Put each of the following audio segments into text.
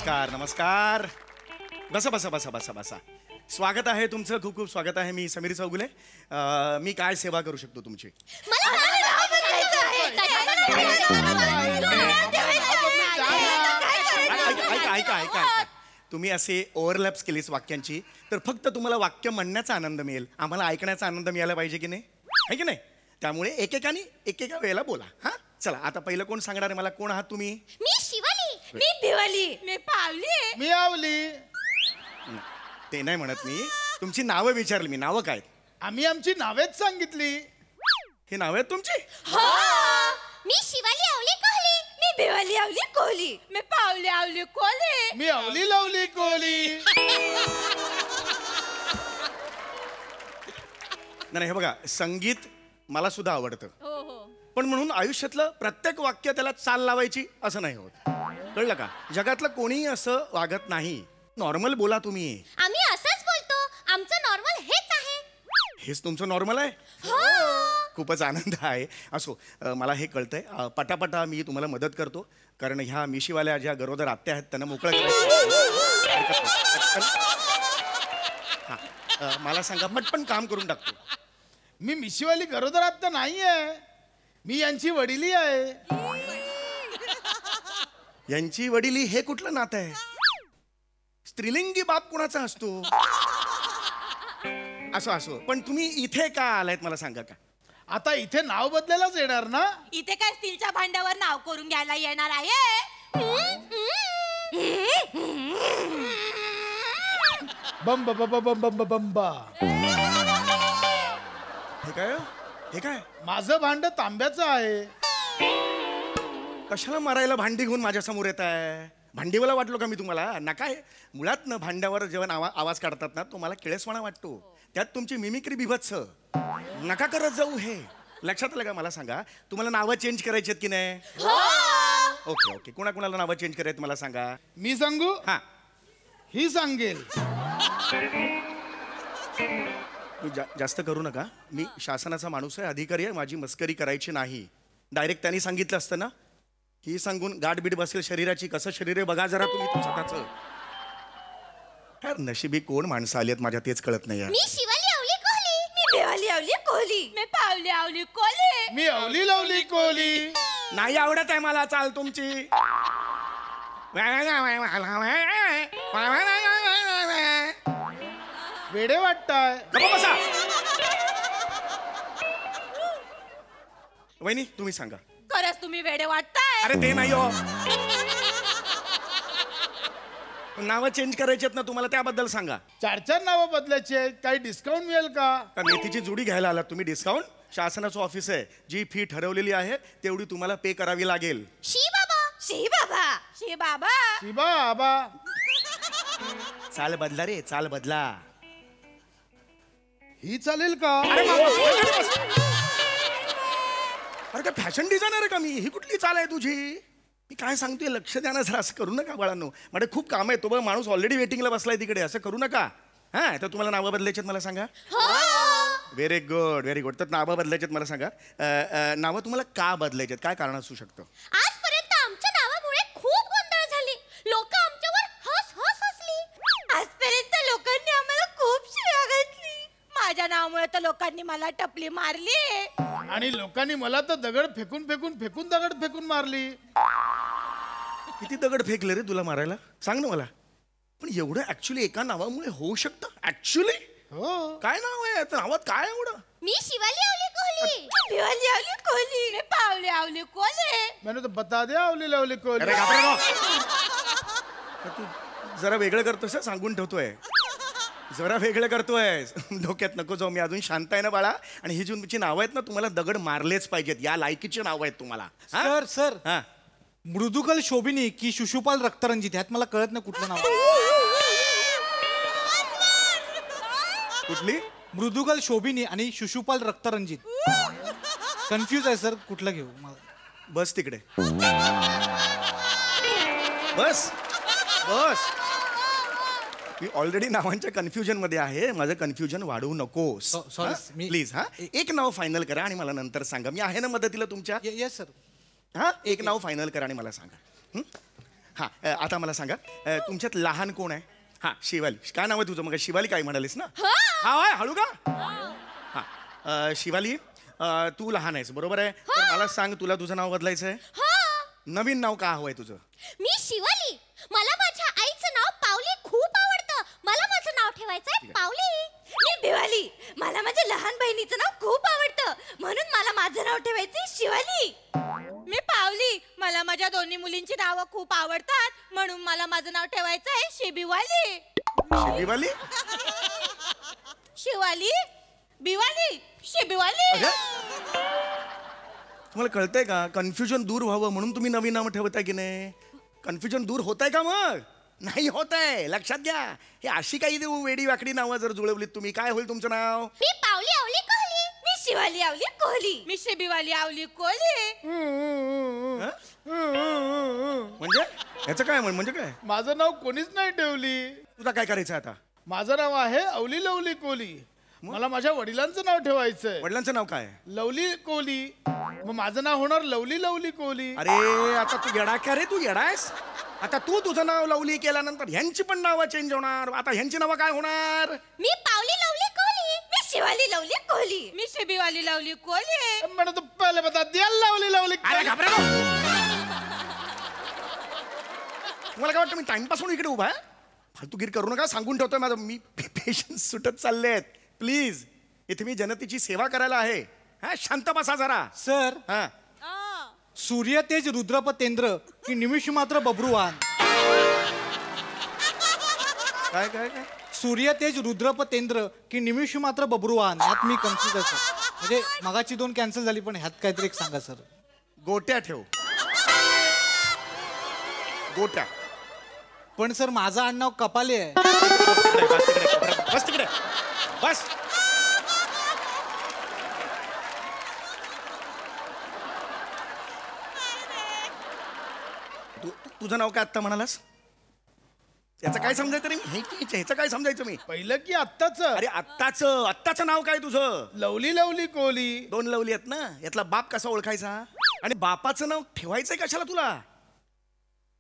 नमस्कार नमस्कार. बसा बसा बसा बसा बसा. स्वागत आहे तुमचं, खूप खूप स्वागत आहे. मी समीर चौगुले. मी काय सेवा करू शकतो तुमची? ऐका ऐका ऐका ऐका. तुम्ही असे ओव्हरलॅप्स केलीस वाक्यांची तर फक्त तुम्हाला वाक्य म्हणण्याचा आनंद मिळेल, आम्हाला ऐकण्याचा आनंद मिळाला पाहिजे की नाही, आहे की नाही? त्यामुळे एकेकाने एकेका वेळेला बोला. हा चला, आता पहिलं कोण सांगणार आहे मला? कोण आहात तुम्ही? मी शिवाली. मी भिवाली. मी पावली. मी आवली. ते नाही म्हणत मी, तुमची नावं विचारली मी. नावं काय? आम्ही आमची नावेच सांगितली. हे नाव आहेत तुमची? हो. मी शिवाली आवली कोहली. मी भिवाली आवली कोहली. मी पावली आवली कोहली. मी आवली लावली कोहली. नाही हे बघा, संगीत मला सुद्धा आवडतं, हो हो. पण म्हणून आयुष्यातलं प्रत्येक वाक्य त्याला चाल लावायची असं नाही होत, कळलं का? जगातलं कोणीही असं वागत नाही. नॉर्मल बोला तुम्ही. आम्ही असंच बोलतो. आमचं नॉर्मल हेच आहे. हेच तुमचं नॉर्मल आहे? हो. खूपच आनंद आहे. असो, मला हे कळतंय. पटापटा मी तुम्हाला मदत करतो, कारण ह्या मिशीवाल्या ज्या गरोदर आत्या आहेत त्यांना मोकळं करायचं. हां, मला सांगा, पटपण काम करून टाकतो. मी मिशीवाली गरोदर आत्ता नाहीये. मी यांची वडिली आहे. यांची वडिली हे कुठलं नातं आहे? स्त्रीलिंगी बाप कोणाचा असतो? असो असो, पण तुम्ही इथे का आलायत मला सांगा का? आता इथे नाव बदलायलाच येणार ना? इथे काय स्टीलच्या भांड्यावर नाव करून घ्यायला येणार आहे? बम बम बम बम बम बंबा. हे काय? हे काय? माझं भांड तांब्याचं आहे. कशाला मारायला भांडी घेऊन माझ्या समोर येत आहे? भांडीवाला वाटलो का मी तुम्हाला? नका. मुळात ना, भांड्यावर जेव्हा आवाज काढतात ना, तो मला किळसवाणा वाटतो. त्यात तुमची मिमिक्री बिभत्स. नका करत जाऊ. हे लक्षात आलं का? मला सांगा, तुम्हाला नावं चेंज करायची आहेत की नाही? Okay okay. कोणाकोणाला नावं चेंज करायचं मला सांगा. मी सांगू? हा, ही सांगेल. जास्त करू नका. मी शासनाचा माणूस आहे, अधिकारी आहे. माझी मस्करी करायची नाही. डायरेक्ट त्यांनी सांगितलं असतं ना, ही सांगून गाठबीट बसेल शरीराची. कसं शरीर आहे बघा जरा तुम्ही स्वतःचं. यार, नशिबी कोण माणसं आली आहेत माझ्या, तेच कळत नाही यार. मी शिवाली आवली कोहली. मी भिवाली आवली कोहली. मी पावली आवली कोहली. मी आवली लावली कोहली. नाही आवडत आहे मला चाल तुमची. वेडे वाटताय. गप्प बसा. वहिनी तुम्ही सांगा. खरंच तुम्ही वेडे वाटताय? अरे ते नाही हो, नावं चेंज करायची आहेत ना तुम्हाला, त्याबद्दल सांगा. 4 नावं बदलायची आहेत. काही डिस्काउंट मिळेल का? का मेथीची जुडी घ्यायला आलात तुम्ही? डिस्काउंट? शासनाचं ऑफिस आहे. जी फी ठरवलेली आहे तेवढी तुम्हाला पे करावी लागेल. शी बाबा. शी बाबा. शी बाबा. शिबा आबा. चाल बदला रे, चाल बदला. ही चालेल का? अरे काय फॅशन डिझायनर आहे का मी? ही कुठली चाल आहे तुझी? मी काय सांगतोय लक्ष द्या ना जरा. असं करू नका बाळांनो, माझे खूप काम आहे. तो बघ माणूस ऑलरेडी वेटिंगला बसलाय तिकडे. असं करू नका. हा, तर तुम्हाला नावं बदलायचे मला सांगा. Very good very good. तर नावं बदलायचे मला सांगा. नावं तुम्हाला का बदलायचे? काय कारण असू शकतं? आजपर्यंत आमच्या नावामुळे खूप गोंधळ झाली. लोक आमच्यावर हस हस हसली. आजपर्यंत लोकांनी आम्हाला खूप शिव्या घातली. माझ्या नावामुळे तर लोकांनी मला टपली मारली. आणि लोकांनी मला तर दगड फेकून फेकून फेकून दगड फेकून मारली. किती दगड फेकले रे तुला मारायला? सांग ना मला. पण एवढं ऍक्च्युली एका नावामुळे होऊ शकतं? ऍक्च्युली हो. काय नाव आहे त्या नावात? काय एवढं? मी शिवाली आवली कोहली. भिवाली आवली कोहली. मी पावली आवली कोहली. मैंने तो बता दिया आवली लावली कोहली. अरे घाबरे नको. का तू जरा वेगळं करतोस? सांगून ठेवतोय, जरा वेगळं करतोय. डोक्यात नको जाऊ. मी अजून शांत आहे ना बाळा. आणि ही जी तुमची नावं आहेत ना, तुम्हाला दगड मारलेच पाहिजेत. या लायकीची नावं आहेत तुम्हाला. सर सर, हा, मृदुकल शोभिनी की शिशुपाल रक्तरंजित, ह्यात मला कळत नाही कुठलं नाव. कुठली? मृदुकल शोभिनी आणि शिशुपाल रक्तरंजित. कन्फ्यूज आहे सर, कुठलं घेऊ मला. बस तिकडे. बस बस. मी ऑलरेडी नावांच्या कन्फ्युजन मध्ये आहे. माझं कन्फ्युजन वाढवू नकोस. Sorry please. हा, एक नाव फायनल करा आणि मला नंतर सांगा. मी आहे ना मदतीला तुमच्या. Yes sir. हा, एक नाव फायनल करा आणि मला सांगा. हा आता मला सांगा तुमच्यात लहान कोण आहे? हा शिवाली. काय नाव आहे तुझं? मग शिवाली काय म्हणालीस ना? हा हळू का? हा शिवाली तू लहान आहेस बरोबर आहे. तर मला सांग तुला तुझं नाव बदलायचं आहे? नवीन नाव का हवंय तुझं? मी शिवाली. मला माझ्या आईचं नाव पावली खूप आवडतं. मला माझं नाव ठेवायचंय पावली. मी भिवाली. मला माझ्या लहान बहिणीचं नाव खूप आवडतं म्हणून मला माझं नाव ठेवायचंय शिवाली. मी पावली. मला माझ्या दोन्ही मुलींची नावं खूप आवडतात म्हणून मला माझं नाव ठेवायचंय शिबिवाली. शिवाली शिवाली बिवाली शिबिवाली. तुम्हाला कळतंय का? कन्फ्युजन दूर व्हावं म्हणून तुम्ही नवीन नाव ठेवताय की नाही? कन्फ्युजन दूर होत आहे का? मग नाही होत आहे. लक्षात घ्या. हे अशी काही वेडी वाकडी नावं जर जुळवलीत तुम्ही काय होईल तुमचं नाव? मी पावली आवली कोहली. मी शिवाली आवली कोहली. मी शिबिवाली आवली कोहली. म्हणजे याचं काय म्हणजे काय? माझं नाव कोणीच नाही ठेवली. तुला काय करायचं आता? माझं नाव आहे अवली लवली कोहली. मला माझ्या वडिलांचं नाव ठेवायचंय. वडिलांचं नाव काय? लवली कोहली. मग माझं नाव होणार लवली लवली कोहली. अरे आता तू येडा का रे? तू येडायस? आता तू तुझं नाव लवली केल्यानंतर ह्यांची पण नावं चेंज होणार. आता ह्यांची नावं काय होणार? मी पावली लवली कोहली. मी शिवाली लवली कोहली. मी शिबिवाली लवली कोहली. मैंने तो पहले बता दिया लवली लवली. अरे घाबरे नको. तुम्हाला काय वाटतं मी टाइमपास म्हणून इकडे उभा आहे? फालतूगिरी करू नका. सांगून ठेवतोय माझं. मी पेशन्स सुटत चाललेत. प्लीज इथे मी जनतेची सेवा करायला आहे. हा शांत बसा जरा. सर हा सूर्य तेज रुद्रपतेंद्र की निमिष मात्र बब्रुवान. काय काय काय? सूर्य तेज रुद्रपतेंद्र की निमिष मात्र बब्रुवान. ह्यात मी कन्फ्युज आहे सर. म्हणजे मगाची 2 कॅन्सल झाली पण ह्यात काहीतरी एक सांगा सर. गोट्या ठेव. गोट्या. पण सर माझं आडनाव कपाले आहे. बस तिकडे बस. तुझं नाव काय आत्ता म्हणालास? याचं काय समजायचं रे? ह्याचं काय समजायचं मी? पहिलं की आत्ताच? अरे आत्ताचं नाव काय तुझं? Lovely lovely Kohli. 2 लवली आहेत ना. यातला बाप कसा ओळखायचा? आणि बापाचं नाव ठेवायचंय कशाला तुला?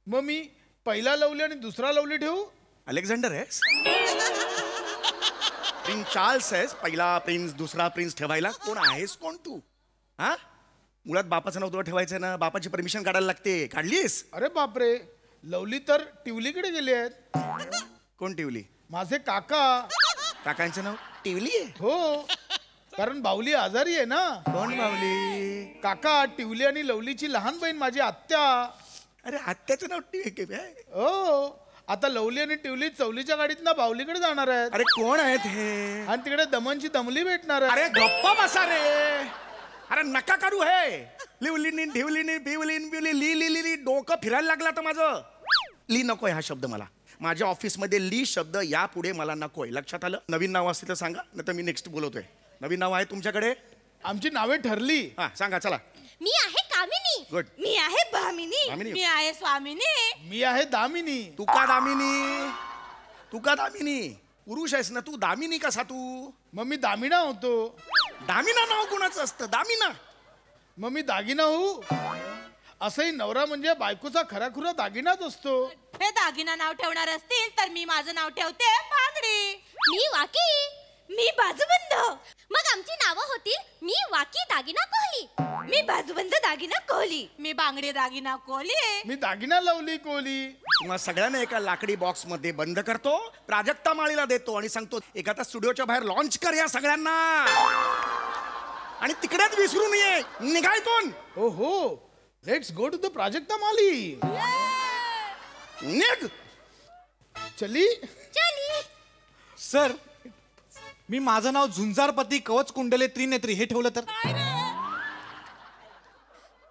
मग मी पहिला लवली आणि दुसरा लवली ठेवू? अलेक्झांडर आहेस? प्रिन्स चार्ल्स आहेस? पहिला प्रिन्स दुसरा प्रिन्स ठेवायला? कोण आहेस कोण तू? हा मुळात बापाचं नाव तुला ठेवायचंय ना. बापाची परमिशन काढायला लागते. काढलीस? अरे बापरे. लवली तर टिवलीकडे गेली आहेत. कोण टिवली? माझे काका. काकांचं नाव टिवली आहे? हो कारण बावली आजारी आहे ना. कोण बावली? काका टिवली आणि लवलीची लहान बहीण माझी आत्या. अरे आत्याचं नाव टिवली आहे? हो आता लवली आणि टिवली चवलीच्या गाडीत ना बावलीकडे जाणार आहेत. अरे कोण आहेत हे? आणि तिकडे दमनची दमली भेटणार आहे. अरे गप्पा बसा रे. अरे नका करू हे. लिवलीनी ढिवलीनी बिवलीन बिवली ली ली ली डोकं फिरायला लागला तर माझं. ली नकोय हा शब्द मला. माझ्या ऑफिसमध्ये ली शब्द यापुढे मला नकोय. लक्षात आलं? नवीन नाव असते तर सांगा नाही तर मी नेक्स्ट बोलवतोय. नवीन नाव आहे तुमच्याकडे? आमची नावे ठरली. हा सांगा चला. मी आहे कामिनी. गुड. मी आहे भामिनी. भामिनी. मी आहे स्वामिनी. मी आहे दामिनी. तू का दामिनी? तू का दामिनी? पुरुष आहेस ना तू. दामिनी कसा तू? मग मी दामिना होतो. दामिना नाव कोणाचं असतं? दामिना. मग मी दागिना होऊ? असंही नवरा म्हणजे बायकोचा खराखुरा दागिनाच असतो. हे दागिना नाव ठेवणार असतील तर मी माझं नाव ठेवते बांगडी. मी वाकी. मी बाजूबंद. मग आमची नावं होतील मी वाकी दागिना कोहली. मी बाजूबंद दागिना कोहली. मी बांगडी दागिना कोहली. मी दागिना लवली कोहली. तुम्हा सगळ्यांना एका लाकडी बॉक्स मध्ये बंद करतो. प्राजक्ता माळीला देतो आणि सांगतो एखादा स्टुडिओच्या बाहेर लॉन्च कर या सगळ्यांना. आणि तिकडेच विसरून ये. निघायतून. हो हो let's go to the Prajakta Mali. निघ. चली. सर मी माझं नाव झुंजारपती कवच कुंडले त्रिनेत्री हे ठेवलं तर?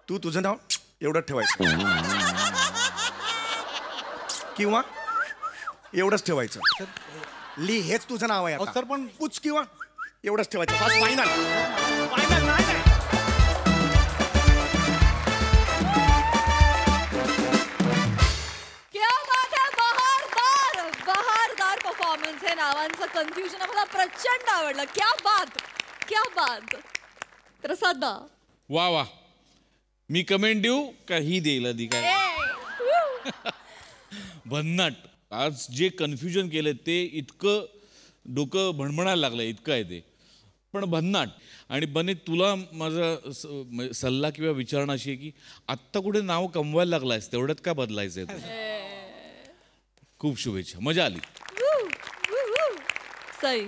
तू तुझं नाव एवढंच ठेवायचं किंवा एवढंच ठेवायचं. ली हेच तुझं नाव आहे आता. सर पण कुछ किंवा एवढंच ठेवायचं. Fast final. फायनल नाही. क्या बात है. बहारदार परफॉर्मन्स आहे. नावांचं कन्फ्युजन मला प्रचंड आवडलं. क्या बात. प्रसाद दा. वा वा. मी कमेंट देऊ का ही देईल आधी काय? भन्नाट. आज जे कन्फ्युजन केलं ते इतकं डोकं भणभणायला लागलं, इतकं आहे ते, पण भन्नाट. आणि बने तुला माझा सल्ला किंवा विचारणा अशी आहे की आत्ता कुठे नाव कमवायला लागलायस, तेवढ्यात का बदलायचंय तुला? खूप शुभेच्छा, मजा आली. Sai.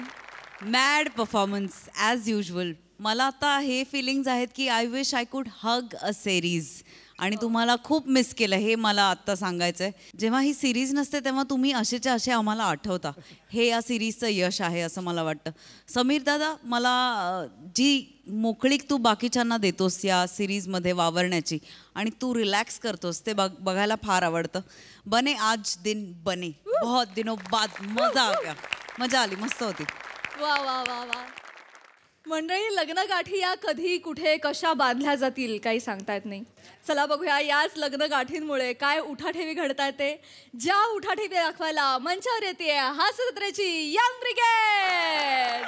Mad performance as usual. मला आता हे फिलिंग्ज आहेत की I wish I could hug a series. आणि तुम्हाला खूप मिस केलं हे मला आत्ता सांगायचं आहे. जेव्हा ही सिरीज नसते तेव्हा तुम्ही असेच्या असे आम्हाला आठवता. हे या सिरीजचं यश आहे असं मला वाटतं. समीर दादा, मला जी मोकळीक तू बाकीच्यांना देतोस या सिरीजमध्ये वावरण्याची आणि तू रिलॅक्स करतोस ते बघायला फार आवडतं. बने आज दिन बने, बहुत दिनों बाद मजा आ गया. मजा आली, मस्त होती. वा वा वा वा. मंडळी, लग्नगाठी या कधी कुठे कशा बांधल्या जातील काही सांगता येत नाही. चला बघूया याच लग्नगाठींमुळे काय उठाठेवी घडताय ते. ज्या उठाठेवी दाखवायला मंचावर येते हास्य जत्रेची यंग ब्रिगेड.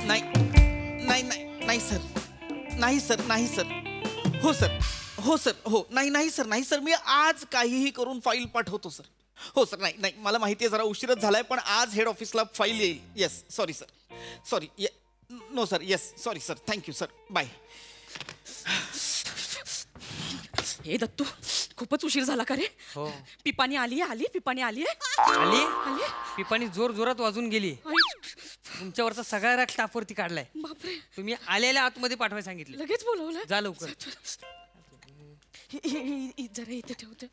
नाही नाही नाही नाही सर, नाही सर, नाही सर. हो सर, हो सर, हो. नाही नाही सर, नाही सर, मी आज काहीही करून फाईल पाठवतो सर. हो सर. नाही नाही, मला माहिती आहे जरा उशीरच झालाय, पण आज हेड ऑफिसला फाईल येईल. Yes, sorry sir, sorry. No sir, yes, sorry sir, thank you sir, bye. हे दत्तू, खूपच उशीर झाला का रे? हो. पिपाणी आली पिपाणी आली आली आली. पिपाणी जोर जोरात वाजून गेली. तुमच्यावरचा सगळा राग स्टाफवरती काढलाय. बापरे, तुम्ही आलेल्या आतमध्ये पाठवायला सांगितलं. लगेच बोलवलं. जा लवकर. जरा इथे ठेवते.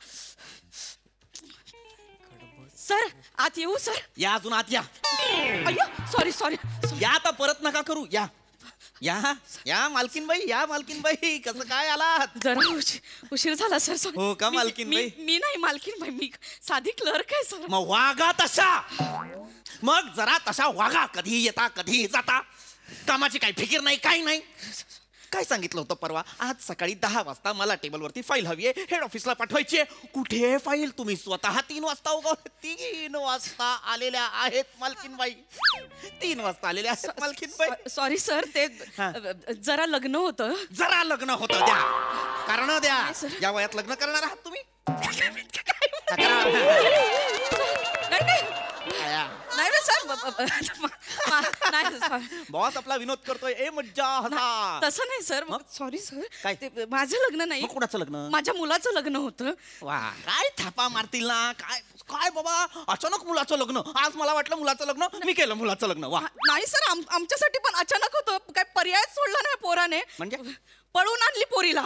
सर, आत येऊ सर? या, अजून आत या. अय्या, सॉरी सॉरी. या, आता परत नका करू. या या या मालकीनबाई, या मालकीनबाई. कसं काय आलात? जरा उशीर झाला सर. सॉरी. हो का मालकीनबाई? मी नाही मालकीनबाई, मी साधी क्लर्क आहे सर. मग वागा तशा, मग जरा तशा वागा. कधीही येता, कधीही जाता. कामाची काही फिकीर नाही, काही नाही. काय सांगितलं होतं परवा? आज सकाळी 10 वाजता मला टेबलवरती फाईल हवी आहे, हेड ऑफिसला पाठवायची आहे. कुठे फाईल? तुम्ही स्वतः 3 वाजता उगवले. 3 वाजता आलेल्या आहेत मालकीनबाई. 3 वाजता आलेल्या आहेत मालकीनबाई. सॉरी सर, ते जरा लग्न होतं. जरा लग्न होतं, द्या कारण द्या. या वयात लग्न करणार आहात तुम्ही? नाही सर, बॉस आपला विनोद करतोय. ए मज्जा, हसा. तसं नाही सर, सॉरी सर. काय? ते माझं लग्न नाही. मग कुणाचं लग्न? माझ्या मुलाचं लग्न होतं. वा, काय थापा मारतील ना. काय काय बाबा, अचानक मुलाचं लग्न. आज मला वाटलं मुलाचं लग्न, मी केलं मुलाचं लग्न. वा. नाही सर, आमच्यासाठी पण अचानक होतं. काय पर्याय सोडला नाही पोराने. म्हणजे पळून आणली पोरीला.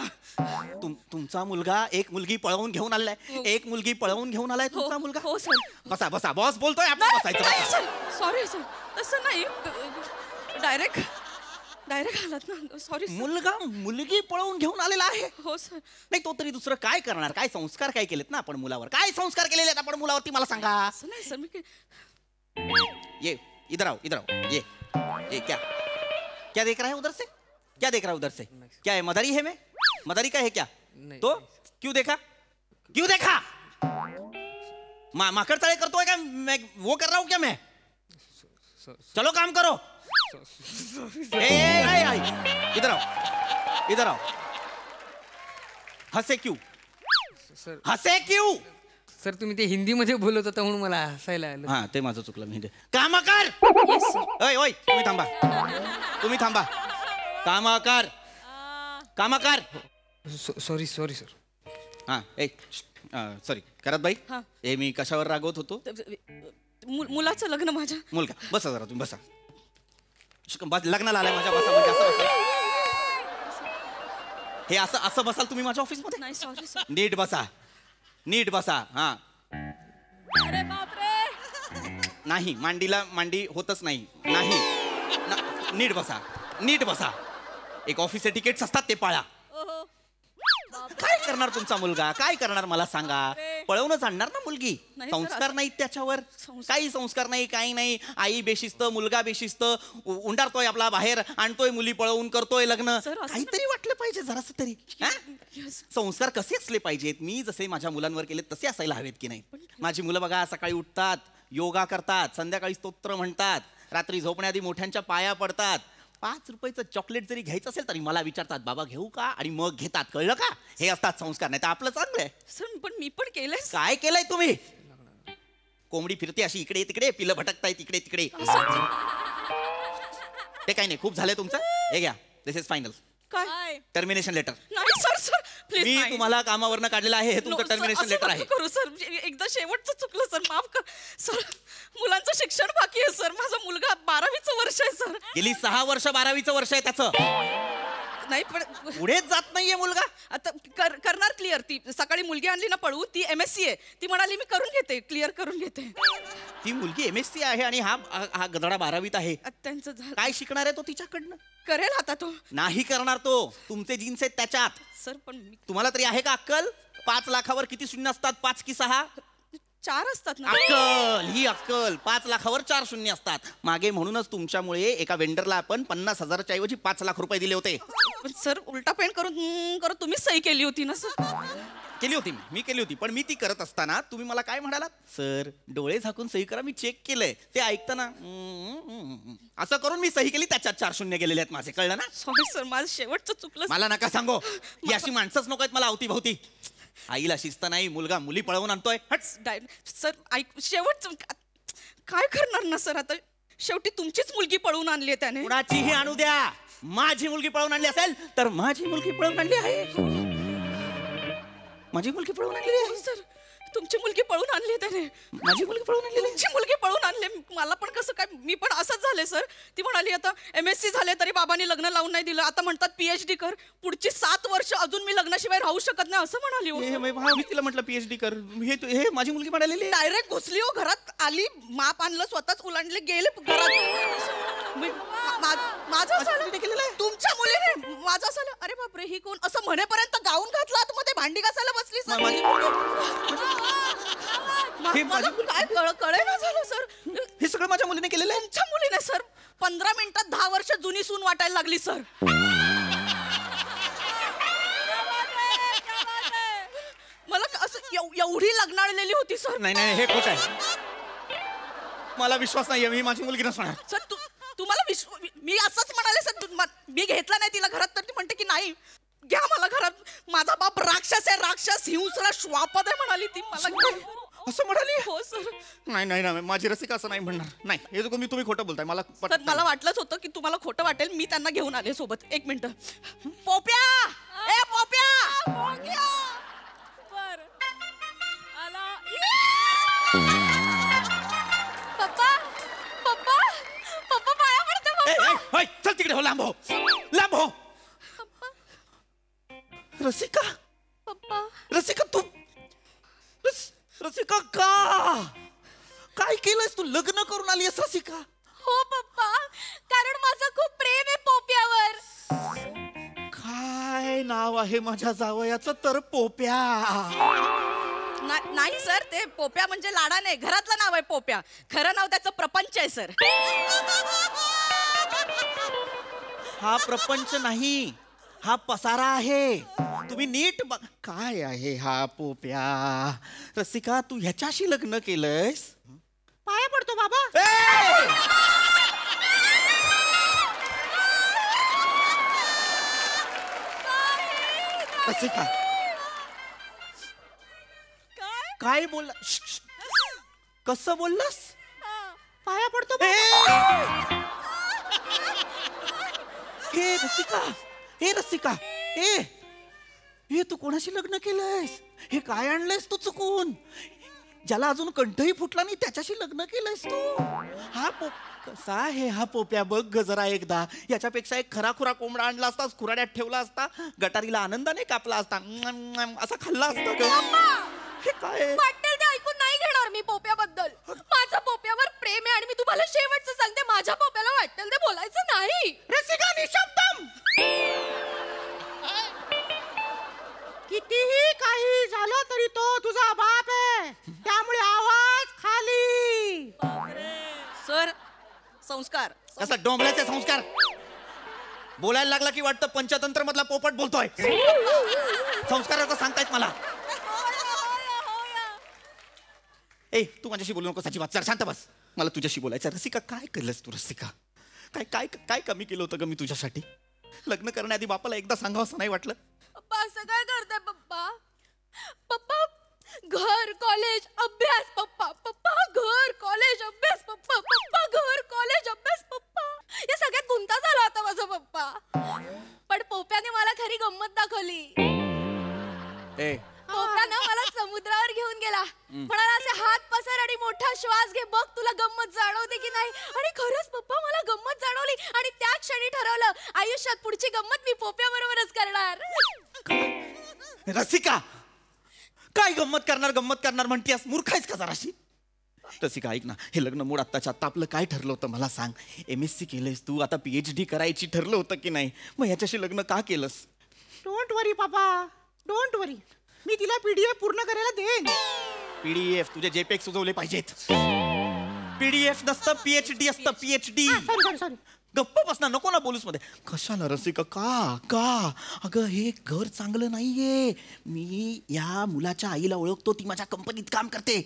तुमचा मुलगा एक मुलगी पळवून घेऊन आलाय. एक मुलगी पळवून घेऊन आलाय तुमचा मुलगा. हो सर. बसा बसा, बॉस बोलतोय, आपण बसायचं. सॉरी सर, तसं नाही. डायरेक्ट आलात ना. सॉरी. मुलगा मुलगी पळवून घेऊन आलेला आहे. हो सर. नाही, तो तरी दुसरं काय करणार? काय संस्कार काय केलेत ना आपण मुलावर? काय संस्कार केलेले आहेत आपण मुलावरती, मला सांगा. असं नाही सर, मी ये इधर आओ, इधर आओ. ये क्या क्या देख रहा है उधर से? क्या देख रहा है उधर से? क्या है, मदारी है? मैं मदारी का है क्या? तो क्यों देखा? क्यों देखा? माकड़ तड़े करते क्या? मैं वो कर रहा हूं क्या? मैं चलो काम करो. इधर आओ, इधर आओ. हंसे क्यों? सर, हंसे क्यों? सर, तुम्ही ते हिंदीमध्ये बोलत होता म्हणून मला हसायला आलं. हा, ते माझं चुकलं. मी काम कर. ओय ओय, तुम्ही थांबा, तुम्ही थांबा. काम कर, काम कर. Sorry sorry sir. हा, सॉरी करत बाई. हे मी कशावर रागवत होतो? मुलाचं लग्न माझ्या. मुलगा, बसा जरा तुम्ही, बसा. लग्नाला आलाय माझ्या, बसा. म्हणजे असं बसा. हे असं असं बसाल तुम्ही माझ्या ऑफिसमध्ये? नाही सॉरी सर. नीट बसा, नीट बसा. हा. अरे बापरे. नाही, मांडीला मांडी होतच नाही. नाही, नीट बसा, नीट बसा. एक ऑफिसचे तिकीट्स असतात, ते पाळा. काय करणार तुमचा मुलगा? काय करणार मला सांगा? पळवूनच आणणार ना मुलगी. संस्कार नाहीत त्याच्यावर, काही संस्कार नाही, काही नाही. आई बेशिस्त, मुलगा बेशिस्त, उंडारतोय आपला बाहेर, आणतोय मुली पळवून, करतोय लग्न. काहीतरी वाटलं पाहिजे जरास तरी. संस्कार कसे असले पाहिजेत? मी जसे माझ्या मुलांवर केले तसे असायला हवेत की नाही? माझी मुलं बघा, सकाळी उठतात, योगा करतात, संध्याकाळी स्तोत्र म्हणतात, रात्री झोपण्याआधी मोठ्यांच्या पाया पडतात, 5 रुपयाचं चॉकलेट जरी घ्यायचं असेल तरी मला विचारतात बाबा घेऊ का आणि मग घेतात, कळलं का? हे असतात संस्कार. नाही तर आपलं चांगलं आहे. सर पण मी पण केलंय. काय केलंय तुम्ही? कोंबडी फिरते अशी इकडे तिकडे, पिलं भटकताय तिकडे तिकडे. ते काही नाही, खूप झालंय तुमचं. हे घ्या, दिस इज फायनल. काय? Termination letter. नाही सर सर प्लीज. मी तुम्हाला कामावरनं काढलेलं आहे. हे तुमचं टर्मिनेशन लेटर आहे. करू सर, एकदा शेवटचं चुकलं सर, माफ कर सर. मुलांचं शिक्षण बाकी आहे सर. माझा मुलगा 12वीचं वर्ष आहे सर. गेली 6 वर्ष 12वीचं वर्ष आहे त्याचं. नाही पण पुढेच जात नाहीये मुलगा. आता करणार क्लिअर. ती सकाळी मुलगी आणली ना पळू, ती MSc आहे. ती म्हणाली मी करून घेते, क्लिअर करून घेते. ती मुलगी MSc आहे आणि हा गधडा 12वीत आहे. त्यांचं झालं. काय शिकणार आहे तो तिच्याकडनं? करेल आता तो. नाही करणार तो. तुमचे जीन्स आहेत त्याच्यात. सर पण तुम्हाला तरी आहे का अक्कल? 5 लाखावर किती शून्य असतात? 5 की 6? 4 असतात ना. अक्कल, ही अक्कल. 5 लाखावर 4 शून्य असतात. मागे म्हणूनच तुमच्यामुळे एका वेंडरला आपण 50,000च्या ऐवजी 5 लाख रुपये दिले होते. पण सर उलटा पेंट करून तुम्ही सही केली होती ना सर? केली होती मी केली होती. पण मी ती करत असताना तुम्ही मला काय म्हणालात? सर डोळे झाकून सही करा, मी चेक केलंय. ते ऐकताना असं करून मी सही केली, त्याच्यात 4 शून्य गेलेले आहेत माझे, कळलं ना? सॉरी सर, माझं शेवटचं चुकलं. मला नका सांगो. ही अशी माणसंच नको आहेत मला अवतीभवती. आईला शिस्त नाही, मुलगा मुली पळवून आणतोय. सर ऐक, शेवटचं काय करणार ना सर? आता शेवटी तुमचीच मुलगी पळवून आणली आहे त्याने. कुणाचीही आणू द्या. माझी मुलगी पळवून आणली असेल तर माझी मुलगी पळवून आणली आहे. माझी मुलगी पळवून आणली आहे. सर तुमची मुलगी पळून आणली त्याने. माझी मुलगी पळवून आणली. तुमची मुलगी पळून आणली. मला पण कसं काय, मी पण असंच झाले सर. ती म्हणाली आता MSc झाले तरी बाबांनी लग्न लावून नाही दिलं. आता म्हणतात PhD कर. पुढची 7 वर्ष अजून मी लग्नाशिवाय राहू शकत नाही असं म्हणाली. मी तिला म्हटलं PhD कर. हे माझी मुलगी म्हणालेली. डायरेक्ट घुसली हो घरात. आली, माप आणलं, स्वतःच उलांडले, गेले घरात. माझं झालं तुमच्या मुलीने माझं झालं. अरे बापरे, ही कोण असं म्हणेपर्यंत गाऊन घातला आतमध्ये भांडी घासायला बसली सर. काय कळेना झालं सर. हे सगळं माझ्या मुलीने केलेलं आहे. तुमच्या मुलीने सर 15 मिनिटात 10 वर्ष जुनी सून वाटायला लागली सर. मला असं एवढी लग्नाळलेली होती सर. नाही हे खोट आहे. मला विश्वास नाहीये. मी माझी मुलगी नसणार सर. तुम्हाला मी असंच म्हणाले सर. मी घेतला नाही तिला घरात तर ती म्हणते की नाही घ्या मला घरात. माझा बाप राक्षस आहे, राक्षस, हिंसरा, श्वापद आहे म्हणाली ती मला. असं म्हणाली? हो सर. नाही माझी रसिका असं नाही म्हणणार. नाही हे तुम्ही खोटं बोलताय. मला वाटलंच होतं की तुम्हाला खोटं वाटेल. मी त्यांना घेऊन आले सोबत. 1 मिनिट. पोप्या, ए पोप्या. पप्पा पाया पडते. चल तिकडे हो. लांब हो. रसिका तू रसिका काय केलंयस तू? लग्न करून आली आहेस रसिका? हो पप्पा, कारण माझं खूप प्रेम आहे पोप्यावर. काय नाव आहे माझ्या जावयाचं तर? पोप्या. नाही सर, ते पोप्या म्हणजे लाडा नाही, घरातलं नाव आहे पोप्या. खरं नाव त्याचं प्रपंच आहे सर. हा प्रपंच नाही, हा पसारा आहे. तुम्ही नीट काय आहे हा पोप्या? रसिका तू ह्याच्याशी लग्न केलंयस? पाया पडतो बाबा. रसिका काय बोलला? कसं बोललास? पाया पडतो. हे रसिका हे तू कोणाशी लग्न केलंयस? हे काय आणलंयस तू चुकून? ज्याला अजून कंठही फुटला नाही त्याच्याशी लग्न केलंयस तू? हा कसा आहे हा पोप्या? बघ ग जरा एकदा. याच्यापेक्षा एक खराखुरा कोंबडा आणला असतास, खुराड्यात ठेवला असता, गटारीला आनंदाने कापला असता, असा खाल्ला असता ग. हे काय वाटेल ते ऐकून नाही घेणार मी पोप्याबद्दल. माझं पोप्यावर प्रेम आहे आणि मी तुम्हाला शेवटचं सांगते, माझ्या पोप्याला वाटेल ते बोलायचं नाही. रसिका निशब्दम. कितीही काही झालं तरी तो तुझा बाप आहे, त्यामुळे आवाज खाली. सर संस्कार. कसा डोंबल्याचे संस्कार? बोलायला लागला की वाटतं पंचतंत्र मधला पोपट बोलतोय. संस्काराचं सांगतायत मला. तू माझ्याशी बोलू नको अजिबात. शांत बस. मला तुझ्याशी बोलायचं. रसिका काय केलंस तू? रसिका काय काय काय कमी केलं होतं ग मी तुझ्यासाठी? लग्न करण्याआधी बापाला एकदा सांगावं असं नाही वाटलं? पप्पा असं काय करताय पप्पा? पप्पा घर कॉलेज अभ्यास पप्पा, पप्पा घर कॉलेज अभ्यास पप्पा, पप्पा घर कॉलेज अभ्यास पप्पा, या सगळ्यात गुंता झाला होता माझा पप्पा. पण पोप्याने मला खरी गंमत दाखवली. पोप्यानं मला समुद्रावर घेऊन गेला. म्हणाला असे हात पसर आणि मोठा श्वास घे, बघ तुला गंमत जाणवते की नाही. आणि खरंच पप्पा मला गंमत जाणवली आणि त्या क्षणी ठरवलं आयुष्यात पुढची गंमत मी पोप्या बरोबरच करणार. रसिका, काय गंमत करणार म्हणतीस? मूर्ख आहेस का जराशी? रसिका ऐक ना, हे लग्न मोड आत्ताच्या आत्ता आपलं काय ठरलं होतं मला सांग. MSc केलंयस तू, आता PhD करायची ठरलं होतं की नाही? मग याच्याशी लग्न का केलंस? डोंट वरी पापा, डोंट वरी. मी तिला PDF पूर्ण करायला देईन. PDF तुझे JPEG सुचवले पाहिजेत. PDF नसतं, PhD असतं, PhD. सॉरी. गप्प बसना, नको ना बोलूस मध्ये. कशाला रसिका? का अगं हे घर चांगलं नाहीये. मी या मुलाच्या आईला ओळखतो, ती माझ्या कंपनीत काम करते.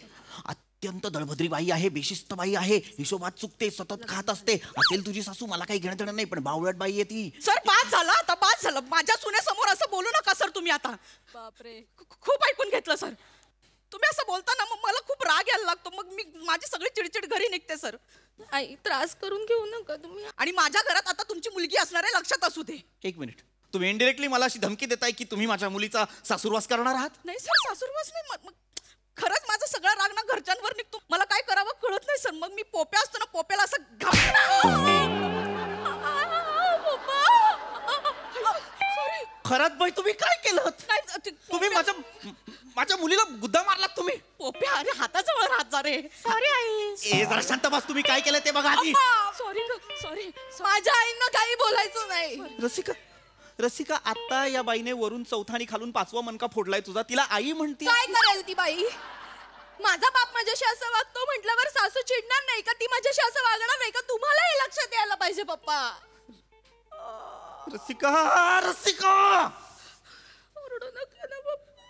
अत्यंत दळभद्री बाई आहे, बेशिस्त बाई आहे, हिशोबात चुकते, सतत खात असते. असेल तुझी सासू, मला काही घेणं देणं नाही, पण बावळट बाई आहे ती. सर बाद झालं आता, बाद झालं. माझ्या सुनेसमोर असं बोलू नका सर तुम्ही आता. बापरे, खूप ऐकून घेतलं सर. तुम्ही असं बोलताना मग मला खूप राग यायला लागतो. मग मी माझी सगळी चिडचिड घरी निघते सर. आई त्रास करून घेऊ नका तुम्ही. आणि माझ्या घरात आता तुमची मुलगी असणार आहे, लक्षात असू दे. एक मिनिट, तुम्ही इनडिरेक्टली मला अशी धमकी देताय की तुम्ही माझ्या मुलीचा सासूरवास करणार आहात? नाही सर, सासूरवास नाही. खरंच माझा सगळा राग ना घरच्यांवर निघतो. मला काय करावं कळत नाही सर. मग मी पोप्या असतो ना, पोप्याला असं खरंच बाई, तुम्ही काय केलं? तुम्ही माझ्या मुलीला गुद्दा मारलात तुम्ही. पोप्या, अरे हाताजवळ राहत जा रे. Sorry I. ए जरा शांत बस, तुम्ही काय केलं ते बघा आधी. सॉरी. माझ्या आईंना काही बोलायचं नाही. रसिका, आता या बाईने वरून चौथा आणि खालून 5वा मनका फोडलाय तुझा. तिला आई म्हणते. काय करेल ती बाई? माझा बाप माझ्याशी असं वागतो म्हटल्यावर सासू चिडणार नाही का? ती माझ्याशी असं वागणार नाही का? तुम्हाला हे लक्षात यायला पाहिजे पप्पा. रसिका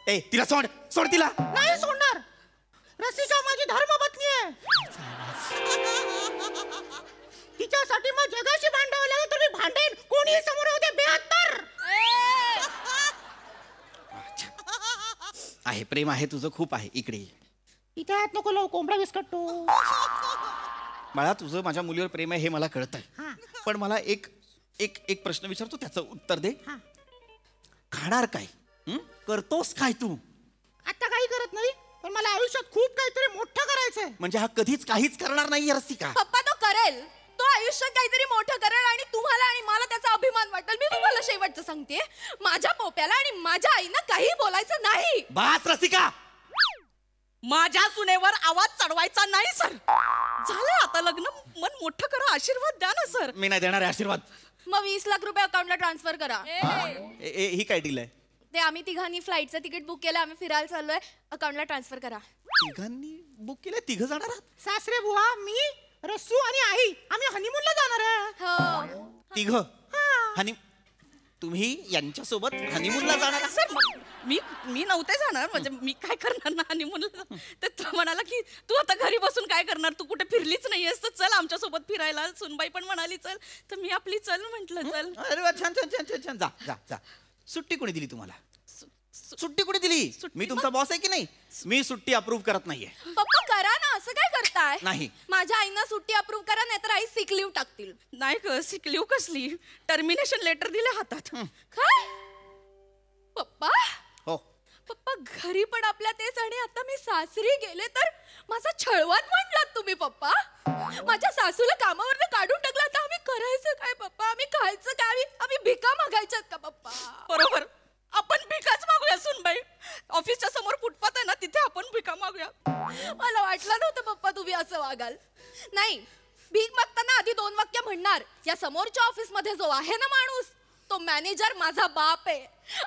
ए, तिला सोड तिला. नाही सोडणार. रसिका माझी धर्मपत्नी आहे. तिच्यासाठी मग जगाशी भांडावं लागलं तर मी भांडेन. कोणी समोर होते 72. आहे, प्रेम आहे तुझं खूप आहे. इकडे इथे हात नको लावू, कोंबडा विस्कटतो. बाळा, तुझं माझ्या मुलीवर प्रेम आहे हे मला कळतंय. पण मला एक प्रश्न विचारतो, त्याचं उत्तर दे. खाणार काय? करतोस काय तू? आता काही करत नाही, पण मला आयुष्यात खूप काहीतरी मोठं करायचंय. म्हणजे हा कधीच काहीच करणार नाही रसिका? पप्पा तो करेल. तो आयुष्यात काहीतरी मोठं करेल आणि तुम्हाला आणि मला त्याचा अभिमान वाटेल. मी तुम्हाला शेवटचं सांगते, माझ्या पोप्याला आणि माझ्या आईना काही बोलायचं नाही. बास रसिका, माझ्या सुनेवर आवाज चढवायचा नाही सर. झालं आता लग्न, मन मोठं करा, आशीर्वाद द्या ना सर. मी नाही देणार आशीर्वाद. मग 20 लाख रुपये अकाउंटला ट्रान्सफर करा. ही काय डील आहे? ते आम्ही तिघांनी फ्लाईटचं तिकीट बुक केलं, आम्ही फिरायला चाललोय, अकाउंटला ट्रान्सफर करा. तिघांनी बुक केलं? तिघ जाणार आहात? सासरे बुवा, मी, रस्सू आणि आई आम्ही हनीमूनला जाणार आहे. हो. तिघ? हनी तुम्ही यांच्यासोबत हनीमूनला जाणार आहात? सर मी नव्हते जाणार. म्हणजे मी काय करणार ना हनीमूनला. तर तो म्हणाला की तू आता घरी बसून काय करणार, तू कुठे फिरलीच नाहीयेस तर चल आमच्यासोबत फिरायला. सुनबाई पण म्हणाली चल, तर मी आपली चल म्हंटल. चल. अरे वा, छान छान छान छान छान. जा. सुट्टी कोणी दिली तुम्हाला? सुट्टी कोणी दिली? मी तुमचा बॉस आहे की नाही? मी सुट्टी अप्रूव्ह करत नाहीये. पप्पा करा ना, असं काय करताय? नाही. माझ्या आईना सुट्टी अप्रूव्ह करा, नाहीतर आई सिक लीव्ह टाकतील. नाही ग, सिक लीव्ह कसली? टर्मिनेशन लेटर दिले हातात. काय पप्पा? हो. पप्पा घरी पण आपल्या तेच, आणि आता मी सासरी गेले तर माझा छळवात म्हणलात तुम्ही पप्पा. माझ्या सासूला कामावरनं काढून टाकलं, आता आम्ही करायचं काय पप्पा? आम्ही खायचं काय? आम्ही भिका मागायच्यात का पप्पा? बरोबर, आपण भिकाच मागूया सुनबाई. ऑफिसच्या समोर फुटपाथ आहे ना, तिथे आपण भिका मागूया. मला वाटलं नव्हतं पप्पा तुम्ही असं वागाल. नाही, भीक मागताना आधी 2 वाक्य म्हणणार. या समोरच्या ऑफिस मध्ये जो आहे ना माणूस, तो मॅनेजर माझा बाप आहे,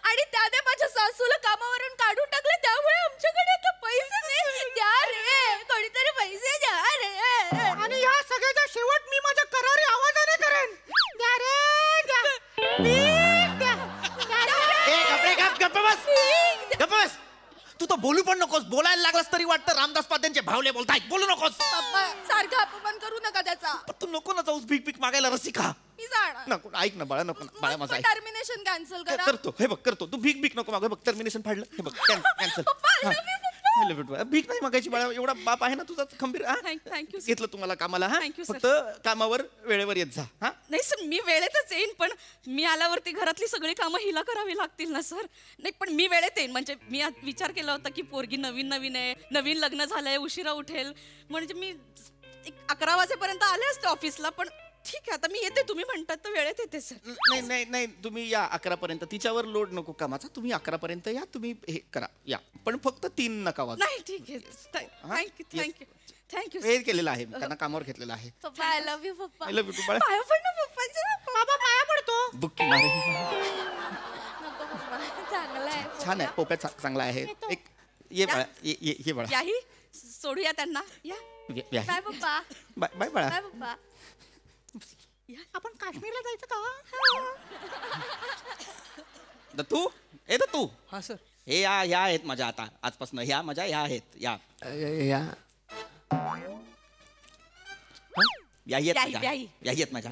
आणि त्याने माझ्या सासूला कामावरून काढून टाकले, त्यामुळे आमच्याकडे आता पैसे नाही. द्या रे, कोणीतरी पैसे द्या रे. आणि या सगळ्याचा शेवट मी माझ्या करारी आवाजाने करेन. द्या रे, द्या. प्लीज द्या. गप्प बस. तू तर बोलू पण नकोस. बोलायला लागलास तरी वाटतं रामदास पात्यांचे भावले बोलतायत. बोलू नकोस. पप्पा सारखा अपमान करू नका त्याचा. तू नको ना जाऊस भीक भीक मागायला रसिका. मी जाणार. नको ऐक ना बाळा, नको बाळा माझा ऐक. टर्मिनेशन कॅन्सल करा. करतो हे बघ करतो. तू भीक भीक नको मागू. बघ टर्मिनेशन फाडलं हे बघ कॅन्सल. भीक नाही मागायची बाळा. एवढा बाप आहे ना तुझा खंबीर. थँक्यू घेतलं तुम्हाला कामाला. हा Thank you, sir. फक्त कामावर वेळेवर येत जा. हा नाही सर मी वेळेतच येईन पण मी आल्यावरती घरातली सगळी कामं हिला करावी लागतील ना सर. नाही पण मी वेळेत येईन. म्हणजे मी आज विचार केला होता की पोरगी नवीन आहे, नवीन लग्न झालंय, उशिरा उठेल, म्हणजे मी 11 वाजेपर्यंत आले असते ऑफिसला. पण ठीक आहे आता मी येते, तुम्ही म्हणतात तर वेळेत येते सर. नाही नाही नाही तुम्ही या 11 पर्यंत. तिच्यावर लोड नको कामाचा. तुम्ही 11 पर्यंत या. तुम्ही हे करा या. पण फक्त 3 नका वाजू. नाही ठीक आहे. थँक्यू हे केलेलं आहे त्यांना कामावर घेतलेलं आहे. पप्पा आय लव्ह यू पप्पा. आय लव्ह यू बाळा. पाया पड ना पप्पांच्या. बाबा पाया पडतो. बुक्की मारे. नको पप्पा चांगलं आहे. छान आहे. पोप्या चांगला आहे. एक ये बाळा ये बाळा. याही सोडूया त्यांना. या बाय पप्पा. बाय बाळा. बाय पप्पा. आपण काश्मीरला जायचं का? तू ए तू हा सर. हे या आहेत माझ्या आता आजपासून. ह्या माझ्या ह्या आहेत. या आहेत माझ्या.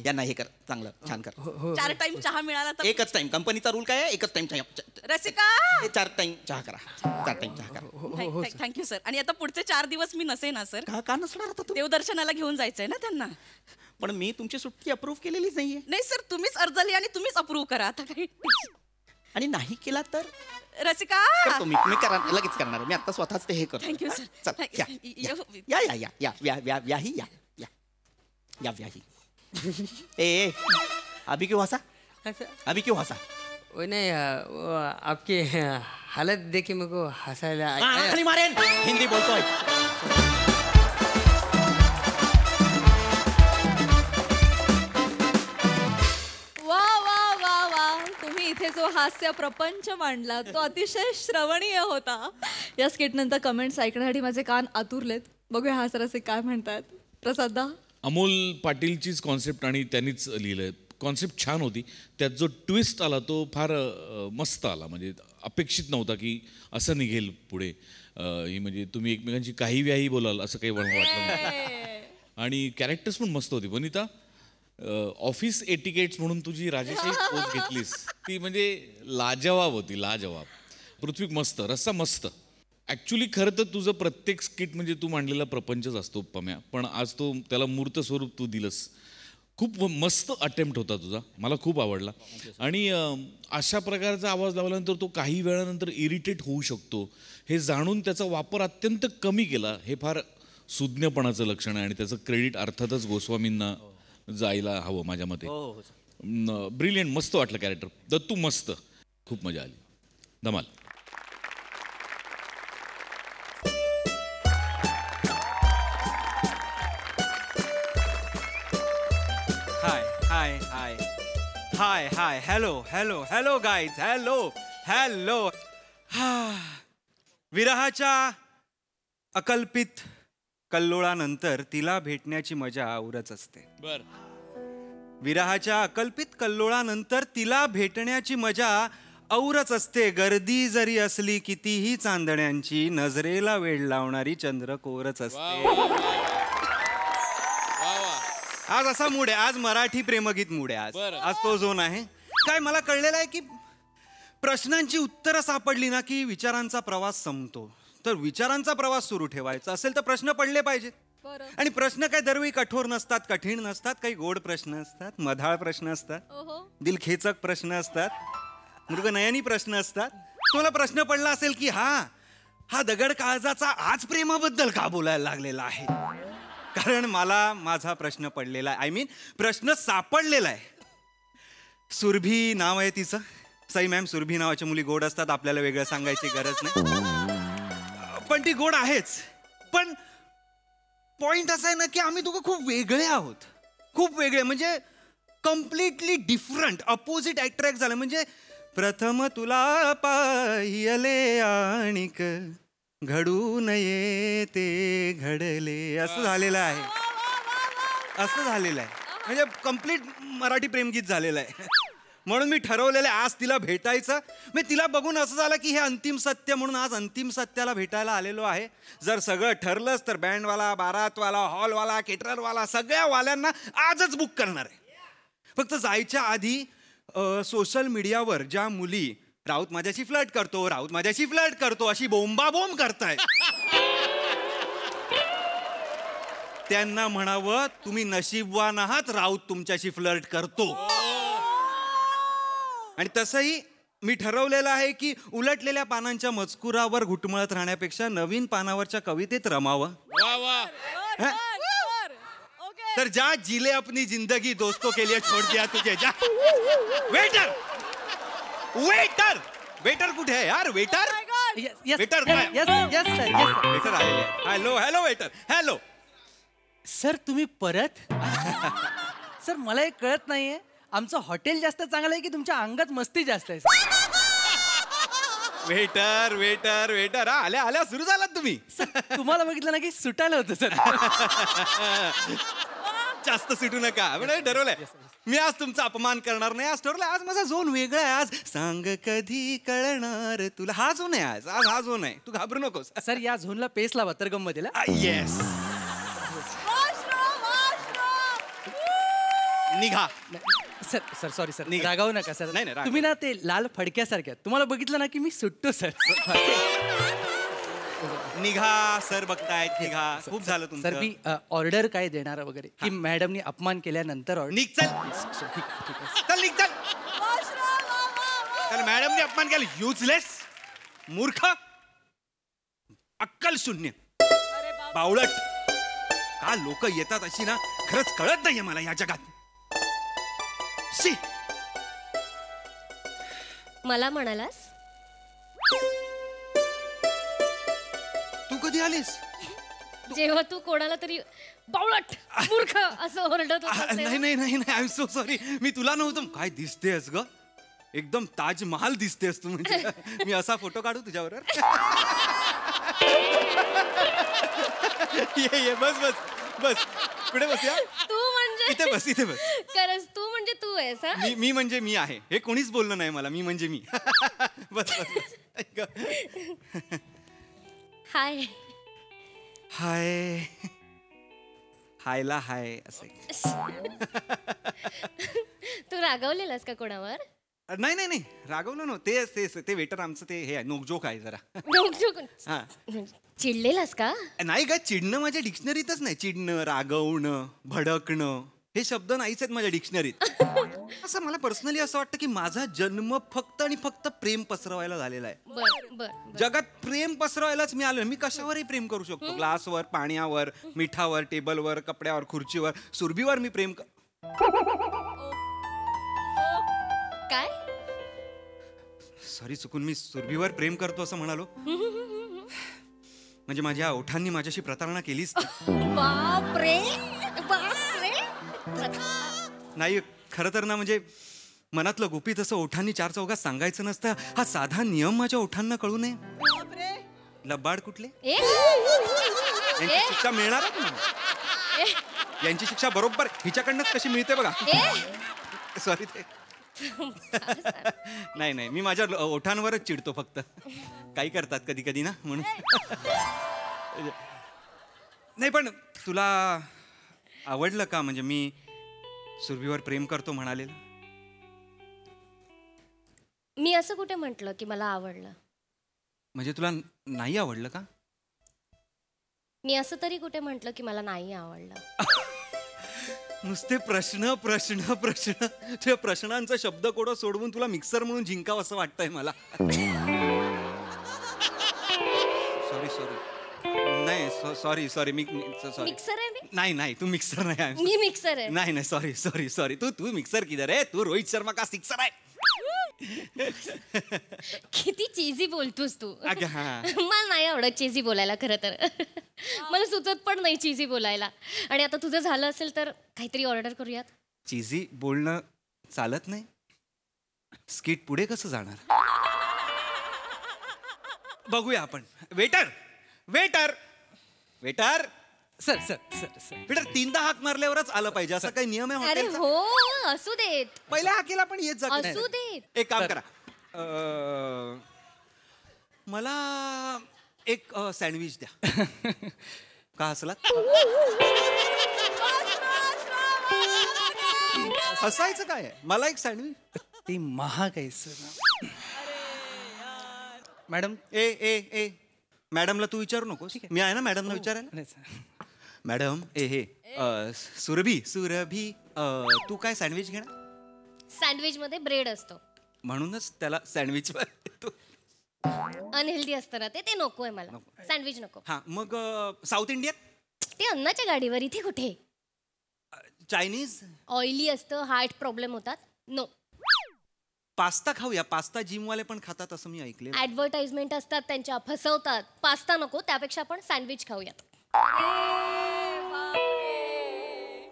यांना हे कर चांगलं छान कर. 4 टाइम चहा मिळाला तर. एकच टाइम. कंपनीचा रूल काय आहे? एकच टाइम चहा. रसिका 4 टाइम चहा करा. 4 टाइम चहा करा. Thank you sir. आणि आता पुढचे 4 दिवस मी नसे ना सर. का नसणार आता तू? देवदर्शनाला घेऊन जायचंय ना त्यांना. पण मी तुमची सुट्टी अप्रूव्ह केलेलीच नाहीये. नाही सर तुम्हीच अर्ज लिहा आणि तुम्हीच अप्रूव्ह करा आता काही. आणि नाही केला तर रसिका करतो मी करा लगेच करणार. मी आता स्वतःच ते हे करतो. Thank you sir. चल या ए अभी क्यों हंसा? अभी क्यों हंसा? वो नहीं वो आपकी हालत देखी मेरे को हंसायला. खाली मारेन. हिंदी बोलतोय. वा वा वा वा तुम्ही इथे जो हास्य प्रपंच मांडला तो अतिशय श्रवणीय होता. या स्किट नंतर कमेंट्स ऐकण्यासाठी माझे कान आतुरलेत. बघूया हा सरसे काय म्हणतात. प्रसादा. अमोल पाटीलचीच कॉन्सेप्ट आणि त्यांनीच लिहिलंय. कॉन्सेप्ट छान होती. त्यात जो ट्विस्ट आला तो फार मस्त आला. म्हणजे अपेक्षित नव्हता की असं निघेल पुढे. ही म्हणजे तुम्ही एकमेकांची काही व्याही बोलाल असं काही वाटलं नाही. आणि कॅरेक्टर्स पण मस्त होती. वनिता ऑफिस एटिकेट्स म्हणून तुझी राजेशाही पोच घेतलीस ती म्हणजे लाजवाब होती. लाजवाब. पृथ्वी मस्त. रस्सा मस्त. ॲक्च्युली खरं तर तुझं प्रत्येक स्किट म्हणजे तू मांडलेला प्रपंचच असतो पम्या. पण आज तो त्याला मूर्त स्वरूप तू दिलंस. खूप मस्त अटेम्प्ट होता तुझा. मला खूप आवडला. आणि अशा प्रकारचा आवाज लावल्यानंतर तो काही वेळानंतर इरिटेट होऊ शकतो हे जाणून त्याचा वापर अत्यंत कमी केला हे फार सुज्ञपणाचं लक्षण आहे. आणि त्याचं क्रेडिट अर्थातच गोस्वामींना जायला हवं माझ्या मते. ब्रिलियंट. मस्त वाटलं कॅरेक्टर. दत्तू मस्त. खूप मजा आली. धमाल. Hi hello guys. हॅलो. विरहाच्या अकल्पित कल्लोळानंतर तिला भेटण्याची मजा औरच असते. बर. विरहाच्या अकल्पित कल्लोळानंतर तिला भेटण्याची मजा औरच असते. गर्दी जरी असली कितीही चांदण्यांची नजरेला वेळ लावणारी चंद्रकोरच असते. आज असा मूड आहे. आज मराठी प्रेमगीत मूड आहे. आज तो झोन आहे. काय मला कळलेलं आहे की प्रश्नांची उत्तरं सापडली ना की विचारांचा प्रवास संपतो. तर विचारांचा प्रवास सुरू ठेवायचा असेल तर प्रश्न पडले पाहिजेत. आणि प्रश्न काय दरवेळी कठोर नसतात, कठीण नसतात. काही गोड प्रश्न असतात, मधाळ प्रश्न असतात, दिलखेचक प्रश्न असतात, मृगनयनी प्रश्न असतात. तुम्हाला प्रश्न पडला असेल की हा दगड काळजाचा आज प्रेमाबद्दल का बोलायला लागलेला आहे. कारण मला माझा प्रश्न पडलेला आहे. प्रश्न सापडलेला आहे. सुरभी नाव आहे तिचं. सई मॅम, सुरभी नावाच्या मुली गोड असतात. आपल्याला वेगळं सांगायची गरज नाही. पण ती गोड आहेच. पण पॉइंट असा आहे ना की आम्ही दोघं खूप वेगळे आहोत. खूप वेगळे म्हणजे कम्प्लिटली डिफरंट. अपोजिट अट्रॅक्ट झालं. म्हणजे प्रथम तुला पाहिले आणिक घडू नये ते घडले असं झालेलं आहे. असं झालेलं आहे. म्हणजे कम्प्लीट मराठी प्रेमगीत झालेलं आहे. म्हणून मी ठरवलेलं आज तिला भेटायचं. मी तिला बघून असं झालं की हे अंतिम सत्य म्हणून आज अंतिम सत्याला भेटायला आलेलो आहे. जर सगळं ठरलंच तर बँडवाला, बारातवाला, हॉलवाला, केटररवाला सगळ्या वाल्यांना आजच बुक करणार आहे. फक्त जायच्या आधी सोशल मीडियावर ज्या मुली राऊत माझ्याशी फ्लर्ट करतो, राऊत माझ्याशी फ्लर्ट करतो अशी बोंबाबोंब करताय, त्यांना म्हणावं तुम्ही नशीबवान आहात, राऊत तुमच्याशी फ्लर्ट करतो. आणि तसंही मी ठरवलेलं आहे की उलटलेल्या पानांच्या मजकुरावर घुटमळत राहण्यापेक्षा नवीन पानावरच्या कवितेत रमावं. तर जा जिले अपनी जिंदगी दोस्तों के लिए छोड़ दिया तुझे, जा. वेटर वेटर वेटर कुठे आहे यार? वेटर वेटर वेटर आलेले. Hello hello waiter. Hello sir तुम्ही परत? सर मला एक कळत नाहीये, आमचं हॉटेल जास्त चांगलं आहे की तुमच्या अंगात मस्ती जास्त आहे? वेटर वेटर वेटर आल्या आल्या सुरू झालात तुम्ही. तुम्हाला बघितलं ना की सुटायला होतं सर. जास्त सुटू नका. ठरवलंय मी आज तुमचा अपमान करणार नाही. आज ठरवलंय, आज माझा झोन वेगळा आहे. आज सांग कधी कळणार तुला, हा झोन आहे आज. आज हा झोन आहे, तू घाबरू नकोस. सर या झोनला पेस लावा तरगम मध्ये. येस. निघा. सर सर सॉरी सर, रागावू नका सर. नाही नाही, तुम्ही ना ते लाल फडक्यासारख्या, तुम्हाला बघितलं ना की मी सुटतो सर. निघा सर, बघतायत. निघा. खूप झालं तुमचं. सर मी ऑर्डर काय देणार वगैरे की मॅडमनी अपमान केल्यानंतर निघ. चल चल निघ चल. मॅडमने अपमान केला. युजलेस, मूर्ख, अक्कल शून्य, बावळट. का लोक येतात अशी ना, खरंच कळत नाहीये मला या जगात. शी. मला म्हणालास? तू कधी आलीस? जेव्हा तू कोणाला तरी बावळट, मूर्ख असं ओरडत होतास नाही नाही नाही नाही, आय एम सो सॉरी. मी तुला नव्हतं. काय दिसतेस ग, एकदम ताजमहाल दिसतेस तू. म्हणजे मी असा फोटो काढू तुझ्याबरोबर? ये ये, बस बस बस, पुढे बस. या तू म्हणजे इथे बस, इथे बस. खरंच तू म्हणजे तू आहेस हा? मी म्हणजे मी आहे, हे कोणीच बोललं नाही मला. मी म्हणजे मी. बस बस. हाय हाय. हायला हाय असं. तू रागवलेलास का कोणावर? नाही नाही नाही, रागवलं नव्हतं. ते वेटर आमचं ते हे नोकझोक आहे जरा. नोकझोक? हा. चिडलेलास का? नाही का, चिडणं माझ्या डिक्शनरीतच नाही. चिडणं, रागवणं, भडकणं हे शब्द नाहीच आहेत माझ्या डिक्शनरीत. असं मला पर्सनली असं वाटतं की माझा जन्म फक्त आणि फक्त प्रेम पसरवायला झालेला आहे. बर बर. जगात प्रेम पसरवायलाच मी आलो. मी कशावरही प्रेम करू शकतो. ग्लासवर, पाण्यावर, मिठावर, टेबलवर, कपड्यावर, खुर्चीवर, सुरभीवर मी प्रेम काय? सॉरी, चुकून मी सुरभीवर प्रेम करतो असं म्हणालो. म्हणजे माझ्या ओठांनी माझ्याशी प्रतारणा केलीच. बापरे बापरे. नाही, खरं तर ना, म्हणजे मनातलं गुपित असं ओठांनी चार चौघात सांगायचं नसतं. हा साधा नियम माझ्या ओठांना कळू नये. लबाड कुठले? यांची शिक्षा मिळणार आहे तुम्हाला. यांची शिक्षा बरोबर हिच्याकडनंच कशी मिळते बघा. सॉरी. ते नाही नाही, मी माझ्या ओठांवरच चिडतो फक्त. काही करतात कधी कधी ना, म्हणून. नाही, पण तुला आवडलं का म्हणजे मी सुरभीवर प्रेम करतो म्हणालेलं? मी असं कुठे म्हटलं की मला आवडलं? म्हणजे तुला नाही आवडलं का? मी असं तरी कुठे म्हटलं की मला नाही आवडलं? नुसते प्रश्न प्रश्न प्रश्न. त्या प्रश्नांचा शब्दकोडं सोडवून तुला मिक्सर म्हणून जिंकावं असं वाटतंय मला. Sorry sorry. नाही सॉरी सॉरी. मी सॉरी. मिक्सर आहे मी? नाही नाही, तू मिक्सर नाही. मी मिक्सर आहे. नाही नाही, सॉरी सॉरी सॉरी. तू मिक्सर किधर आहे? तू रोहित शर्मा का सिक्सर आहे? किती चीजी बोलतोस तू. हा. मला नाही आवडत चीजी बोलायला खरं तर. मला सुचत पण नाही चीजी बोलायला. आणि आता तुझं झालं असेल तर काहीतरी ऑर्डर करूयात. चीजी बोलणं चालत नाही. स्किट पुढे कसं जाणार? बघूया आपण. Waiter waiter waiter sir sir sir sir पीटर 3दा हाक मारल्यावरच आलं पाहिजे असं काही नियम आहे अरे हॉटेलचा? हो असू देत पहिल्या हाकेला पण येत जा. असू देत. एक काम करा मला एक सँडविच द्या. का हसला? हसायचं काय आहे? मला एक सँडविच. ते महाग आहे सर. मॅडम ए ए ए मॅडमला तू विचारू नकोस. मी आहे ना मॅडमला विचारायला. नाही सर. मॅडम सुरभी सुरभी तू काय सँडविच घेणार? सँडविच मध्ये ब्रेड असतो म्हणूनच त्याला सँडविच. अनहेल्दी असतं ना ते नकोय मला. सँडविच नको. हा मग साऊथ इंडियन? ते अन्नाच्या गाडीवर, इथे कुठे? चायनीज? ऑइली असतं, हार्ट प्रॉब्लेम होतात. नो. पास्ता खाऊया. पास्ता जिमवाले पण खातात असं मी ऐकले. ऍडव्हर्टाइजमेंट असतात त्यांच्या, फसवतात. पास्ता नको, त्यापेक्षा आपण सँडविच खाऊयात.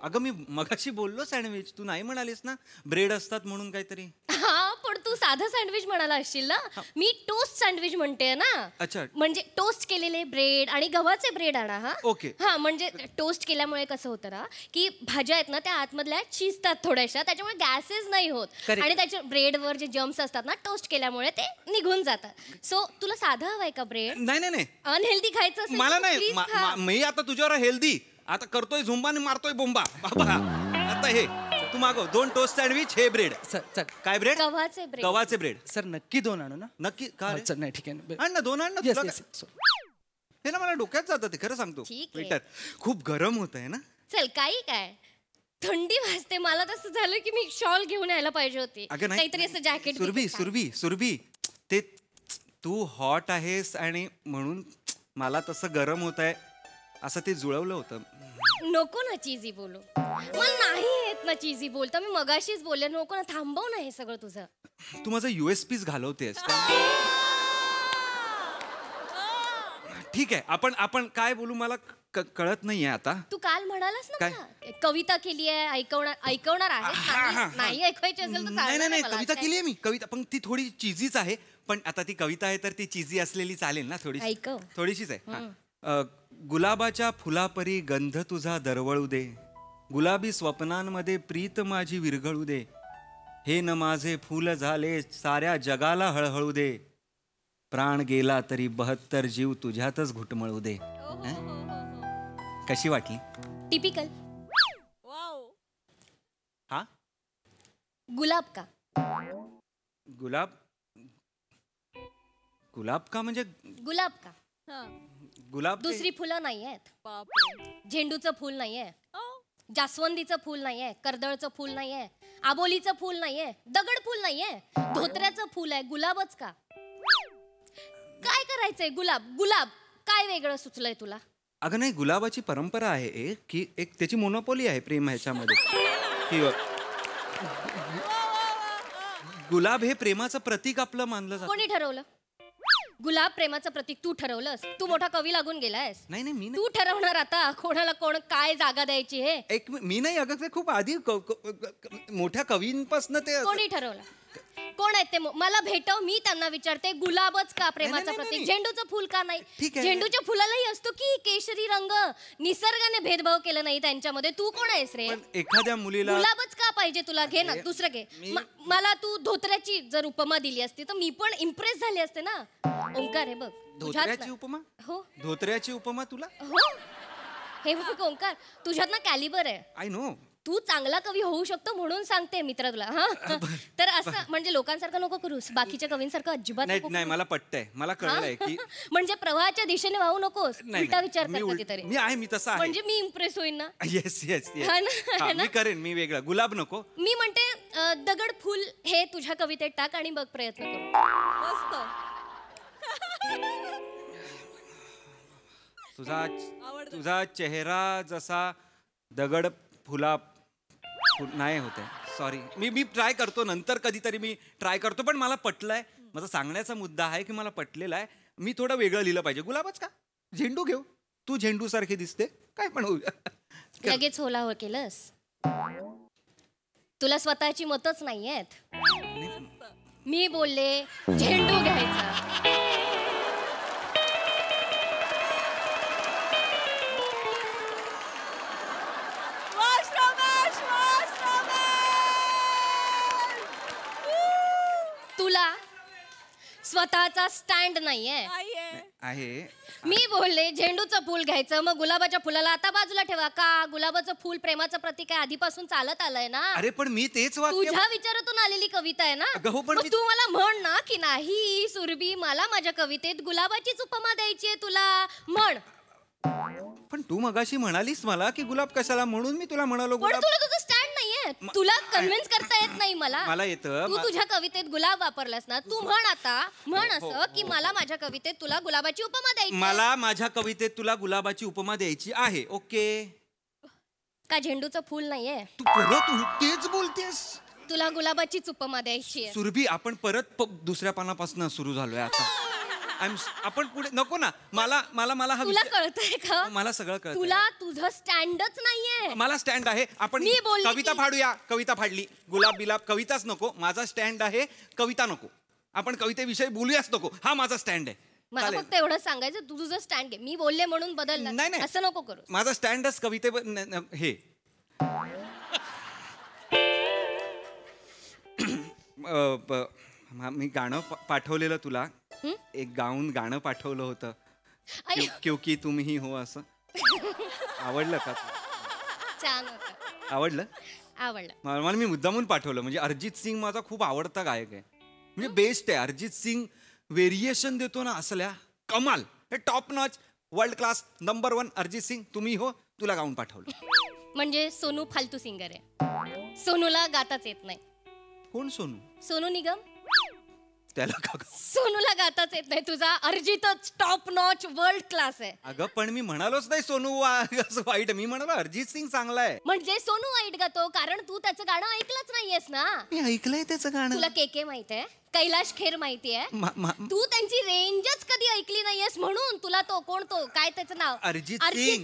अगं मी मगाशी बोललो सँडविच, तू नाही म्हणालीस ना ब्रेड असतात म्हणून काहीतरी. हा पण तू साधं सँडविच म्हणाला असशील ना. मी टोस्ट सँडविच म्हणते ना. अच्छा. म्हणजे टोस्ट केलेले ब्रेड आणि गव्हाचे ब्रेड आणा. हा ओके. हा म्हणजे टोस्ट केल्यामुळे कसं होतं ना की भाज्या आहेत ना त्या आतमधल्या शिजतात थोड्याशा, त्याच्यामुळे गॅसेस नाही होत. आणि त्याच्या ब्रेडवर जे जम्स असतात ना टोस्ट केल्यामुळे ते निघून जातात. सो तुला साधं हवंय का ब्रेड? नाही नाही नाही अनहेल्दी खायचं असेल मला तर नाही. please खा. मी आता तुझ्यावर हेल्दी आता करतोय झुंबा आणि मारतोय बोंबा बाबा. आता हे तू मागव 2 टोस्ट सँडविच, हे ब्रेड. सर काय ब्रेड? गव्हाचे ब्रेड. गव्हाचे ब्रेड. सर नक्की 2 आणू ना? नक्की का रे? सर नाही ठीक आहे. आण ना 2 आण ना. Yes, तुला yes, काय? हे ना मला डोक्यात जातं ते, खरं सांगतो. ठीक आहे. वेटर खूप गरम होत आहे ना. चल काही काय थंडी वाजते. मला तसं झालं की मी शॉल घेऊन यायला पाहिजे होती. अगं नाही काहीतरी असं जॅकेट. सुरभी ते तू हॉट आहेस आणि म्हणून मला तसं गरम होत आहे असं ते जुळवलं होतं. नको ना चीजी बोलू. मला नाही येत ना चीजी बोलता. मी मगाशीच बोलले नको ना. थांबव ना हे सगळं तुझं. तू माझं USPs घालवतेस. ठीक आहे आपण काय बोलू मला कळत नाहीये आता. तू काल म्हणालास ना काय? मला, कविता केली आहे, ऐकवणार आहे. नाही ऐकवायची असेल तर नाही चालणार नाही मला. कविता केली आहे मी. कविता पण ती थोडी चीजीच आहे. पण आता ती कविता आहे तर ती चीजी असलेली चालेल ना थोडी. ऐकव. थोडीशीच आहे. गुलाबाच्या फुलापरी गंध तुझा दरवळू दे, गुलाबी स्वप्नांमध्ये प्रीत माझी विरघळू दे, हे न माझे फूल झाले साऱ्या जगाला हळहळू दे, प्राण गेला तरी 72 जीव तुझ्यातच घुटमळू दे. कशी वाटली? टिपिकल. हा गुलाब का? गुलाब का म्हणजे गुलाब का? गुलाब ते- दुसरी फुलं नाहीयेत. झेंडूचं फूल नाहीये, जास्वंदीचं फूल नाहीये, कर्दळचं फूल नाहीये, आबोलीचं फूल नाहीये, दगड फूल नाहीये, धोत्र्याचं फूल आहे. गुलाबच का? काय करायचंय? गुलाब काय वेगळं सुचलंय तुला? अगं नाही, गुलाबाची परंपरा आहे एक की एक त्याची मोनोपोली आहे प्रेम ह्याच्यामध्ये की गुलाब हे प्रेमाचं प्रतीक आपलं मानलं जातं. कोणी ठरवलं? गुलाब प्रेमाचं प्रतीक तू ठरवलंस? तू मोठा कवी लागून गेलायस. नाही नाही मी तू ठरवणार आता कोणाला कोण काय जागा द्यायची हे. एक मी नाही. अगं ते खूप आधी मोठ्या कवींपासून ते कोणी ठरवलं? कोण आहेत ते? मला भेटव, मी त्यांना विचारते. गुलाबच का प्रेमाचं प्रतीक? झेंडूचं फूल का नाही? झेंडूच्या फुलालाही असतो की केशरी रंग. निसर्गाने भेदभाव केला नाही त्यांच्यामध्ये. तू कोण आहेस रे? एखाद्या मुलीला गुलाबच का पाहिजे तुला? घे ना दुसरं घे. मला तू धोत्र्याची जर उपमा दिली असती तर मी पण इम्प्रेस झाले असते ना. ओंकार हे बघ. धोत्र्याची उपमा? हो. धोत्र्याची उपमा तुला? हो. हे बघ ओंकार, तुझ्यात ना कॅलिबर आहे. I know. तू चांगला कवी होऊ शकतो म्हणून सांगते मित्र तुला. हा तर असं म्हणजे लोकांसारखं नको करूस, बाकीच्या कवींसारखं अजिबात नको नाही. मला पटतंय, मला कळलंय की म्हणजे प्रवाहाच्या दिशेने वाहू नकोस. उलटा विचार कर कधीतरी. मी आहे, मी तसा आहे. म्हणजे मी इम्प्रेस होईन ना. येस येस हा ना? मी करेन. मी वेगळा गुलाब नको. मी म्हणते दगड फुल हे तुझ्या कवितेत टाक आणि बघ प्रयत्न करू. मस्त. तुझा चेहरा जसा दगड फुला नाही होते. सॉरी. मी ट्राय करतो, नंतर कधीतरी मी ट्राय करतो. पण मला पटलंय. माझा सांगण्याचा मुद्दा आहे की मला पटलेला आहे. मी थोडं वेगळं लिहिलं पाहिजे. गुलाबच का? झेंडू घेऊ. तू झेंडू सारखी दिसते. काय पण होऊ. लगेच होला हो केलंस. तुला स्वतःची मतच नाहीयेत. मी बोलले झेंडू घ्यायचा. स्वतःचा स्टँड नाहीये. आहे. मी बोलले झेंडूचं फुल घ्यायचं, मग गुलाबाच्या फुलाला आता बाजूला ठेवा का? गुलाबाचं फुल प्रेमाचं प्रतीक आहे, आधीपासून चालत आलंय ना. अरे पण मी तेच वाक्य तुझ्या विचारातून आलेली कविता आहे ना. अगं हो, पण मग तू मला म्हण ना की नाही सुरभी, मला माझ्या कवितेत गुलाबाचीच उपमा द्यायची आहे तुला, म्हण. पण तू मगाशी म्हणालीस मला की गुलाब कशाला, म्हणून मी तुला म्हणालो पण गुलाब. तुला तुझं स्टँड नाहीये, तुला कन्व्हिन्स करता येत नाही मला. मला येतं. तू तुझ्या कवितेत गुलाब वापरलास ना, तू म्हण आता, म्हण असं की मला माझ्या कवितेत तुला गुलाबाची उपमा द्यायची. मला माझ्या कवितेत तुला गुलाबाची उपमा द्यायची आहे. ओके. का झेंडूचं फुल नाहीये? तू परत तेच बोलतेस. तुला गुलाबाचीच उपमा द्यायची आहे. सुरभी आपण परत दुसऱ्या पानापासून सुरू झालोय आता. आपण पुढे नको ना. मला मला मला हा तुला कळतंय का? मला सगळं कळतंय. तुला तुझं स्टँडच नाहीये. मला स्टँड आहे. आपण मी बोलली कविता फाडूया. कविता फाडली. गुलाब बिलाब कविताच नको. माझा स्टँड आहे कविता नको. आपण कवितेविषयी बोलूयाच नको. हा माझा स्टँड आहे. मला फक्त एवढं सांगायचं, तू तुझं स्टँड घे. मी बोलले म्हणून बदललं नाही, असं नको करू. माझा स्टँडच कविते हे मी गाणं पाठवलेलं तुला. एक गाणं पाठवलं होतं, क्योंकि तुम ही हो, असं. आवडलं का? छान होतं. आवडलं. मला मी मुद्दामून पाठवलं. म्हणजे अरिजित सिंग माझा खूप आवडता गायक आहे. म्हणजे बेस्ट आहे. अरिजित सिंग व्हेरिएशन देतो ना असल्या कमाल. हे top notch world class number 1 Arijit Singh तुम्ही हो. तुला गाऊन पाठवलं. म्हणजे सोनू फालतू सिंगर आहे. सोनूला गाताच येत नाही. कोण सोनू? सोनू निगम. त्याला का? सोनूला गाताच येत नाही. तुझा अरिजितच टॉप नॉच वर्ल्ड क्लास आहे. अगं पण मी म्हणालोच नाही सोनू असं वाईट. मी म्हणालो अरिजित सिंग चांगला आहे. म्हणजे सोनू वाईट गातो कारण तू त्याचं गाणं ऐकलंच नाहीयेस ना. मी ऐकलंय त्याचं गाणं. तुला के माहित आहे, कैलाश खेर माहितीये. तू त्यांची रेंजच कधी ऐकली नाहीयेस म्हणून तुला तो कोण तो काय त्याचं नाव अरिजित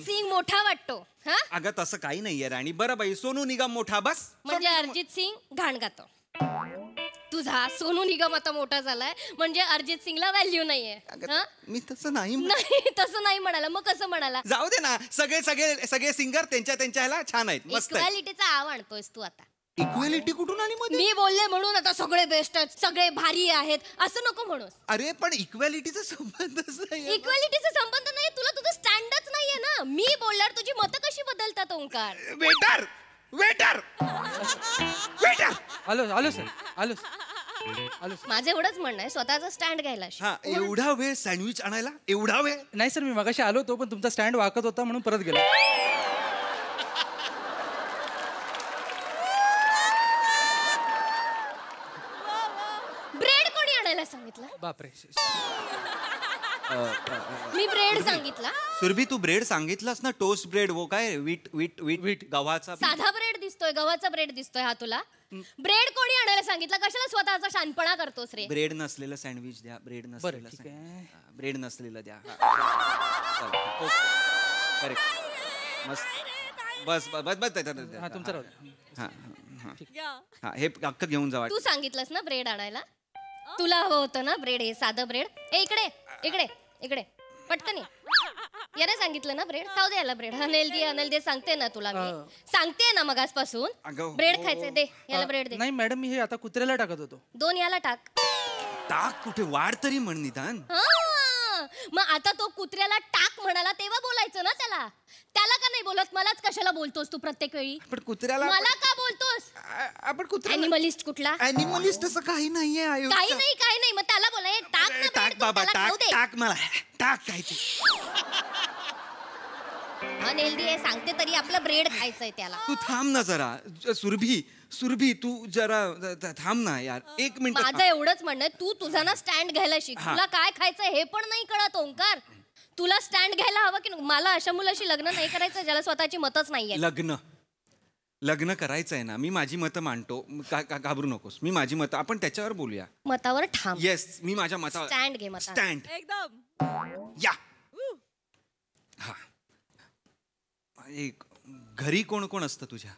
सिंग मोठा वाटतो. हा अगं तसं काही नाहीये राणी. बरं बाई सोनू निगम मोठा बस. म्हणजे अरिजित सिंग घाण गातो. तुझा सोनू निगम आता मोठा झालाय म्हणजे अरिजित सिंगला व्हॅल्यू नाहीये. मी तसं नाही. तसं नाही म्हणाला. मग कसं म्हणाला? जाऊ दे ना. सगळे सिंगर त्यांच्या ह्याला छान आहेत. मस्त. इक्वॅलिटीचा आव आणतोयस तू आता. इक्वॅलिटी कुठून आली मध्ये? मी बोलले म्हणून आता सगळे बेस्ट आहेत, सगळे भारी आहेत असं नको म्हणूस. अरे पण इक्वॅलिटीचा संबंधच नाही. इक्वॅलिटीचा संबंध नाही. तुला तुझं स्टँडच नाहीये ना. मी बोलल्यावर तुझी मतं कशी बदलतात ओंकार? Waiter waiter waiter. आलो सर. आलो. माझं एवढंच म्हणणं आहे स्वतःचा स्टँड घ्यायला. हा एवढा वेळ सँडविच आणायला एवढा वेळ? नाही सर, मी मगाशी आलो होतो पण तुमचा स्टँड वाकत होता म्हणून परत गेलो. ब्रेड कोणी आणायला सांगितलं? बापरे. मी ब्रेड सांगितला. सुरभी तू ब्रेड सांगितलास ना. टोस्ट ब्रेड वो काय वीट वीट वीट वीट गव्हाचा साधा ब्रेड दिसतोय, गव्हाचा ब्रेड दिसतोय हा तुला. ब्रेड कोणी आणायला सांगितलं? कशाला स्वतःचा शानपणा करतोस रे? ब्रेड नसलेलं सँडविच द्या. ब्रेड नसलेलं ब्रेड नसलेलं द्या. मस्त. बस बस बस. तुमचं हा हे अख्खं घेऊन जावा. तू सांगितलंस ना ब्रेड आणायला. तुला हवं होतं ना ब्रेड, हे साधं ब्रेड. इकडे इकडे इकडे पटकन याने सांगितलं ना ब्रेड. खाऊ दे याला ब्रेड. अनेल दे सांगते ना तुला. मी सांगते ना मगासपासून ब्रेड खायचंय. दे याला ब्रेड दे. नाही मॅडम, मी हे आता कुत्र्याला टाकत होतो. 2 याला टाक. टाक कुठे? वाढ तरी म्हण निदान. मग आता तो कुत्र्याला टाक म्हणाला तेव्हा बोलायचं ना त्याला. त्याला का नाही बोलत? मलाच कशाला बोलतोस तू प्रत्येक वेळी? पण कुत्र्याला मला का बोलतोस? आपण कुत्रा ॲनिमलिस्ट कुठला? ॲनिमलिस्ट असं काही नाहीये. काही नाही. मग त्याला बोलाय टाक ना टाक ब्रेड, बाबा त्याला खाऊ टाक दे. टाक मला टाक काय ते. अनहेल्दी आहे सांगते तरी आपलं ब्रेड खायचंय त्याला. तू थांब ना जरा. सुरभी तू जरा थांब ना यार. 1 मिनिट. माझं एवढंच म्हणणं आहे, तू तुझा ना स्टँड घ्यायला शिक. तुला काय खायचंय हे पण नाही कळत ओंकार. तुला स्टँड घ्यायला हवं की मला अशा मुलाशी लग्न नाही करायचं ज्याला स्वतःची मतच नाहीये. लग्न करायचंय ना. मी माझी मतं मांडतो. घाबरू नकोस. मी माझी मतं आपण त्याच्यावर बोलूया. मतावर ठाम. येस मी माझ्या मतावर स्टँड घे. मत स्टँड एकदम या. हा एक घरी कोण कोण असतं तुझ्या?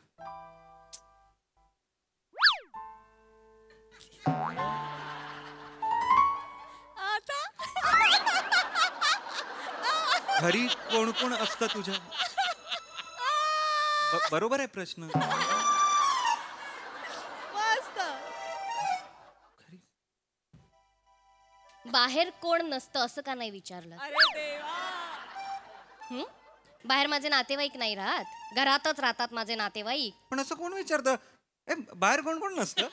घरी कोण कोण असतं तुझ्या? बरोबर आहे प्रश्न. मस्त. बाहेर कोण नसतं असं का नाही विचारलं? बाहेर माझे नातेवाईक नाही राहत, घरातच राहतात माझे नातेवाईक. पण असं कोण विचारतं? बाहेर कोण कोण नसतं?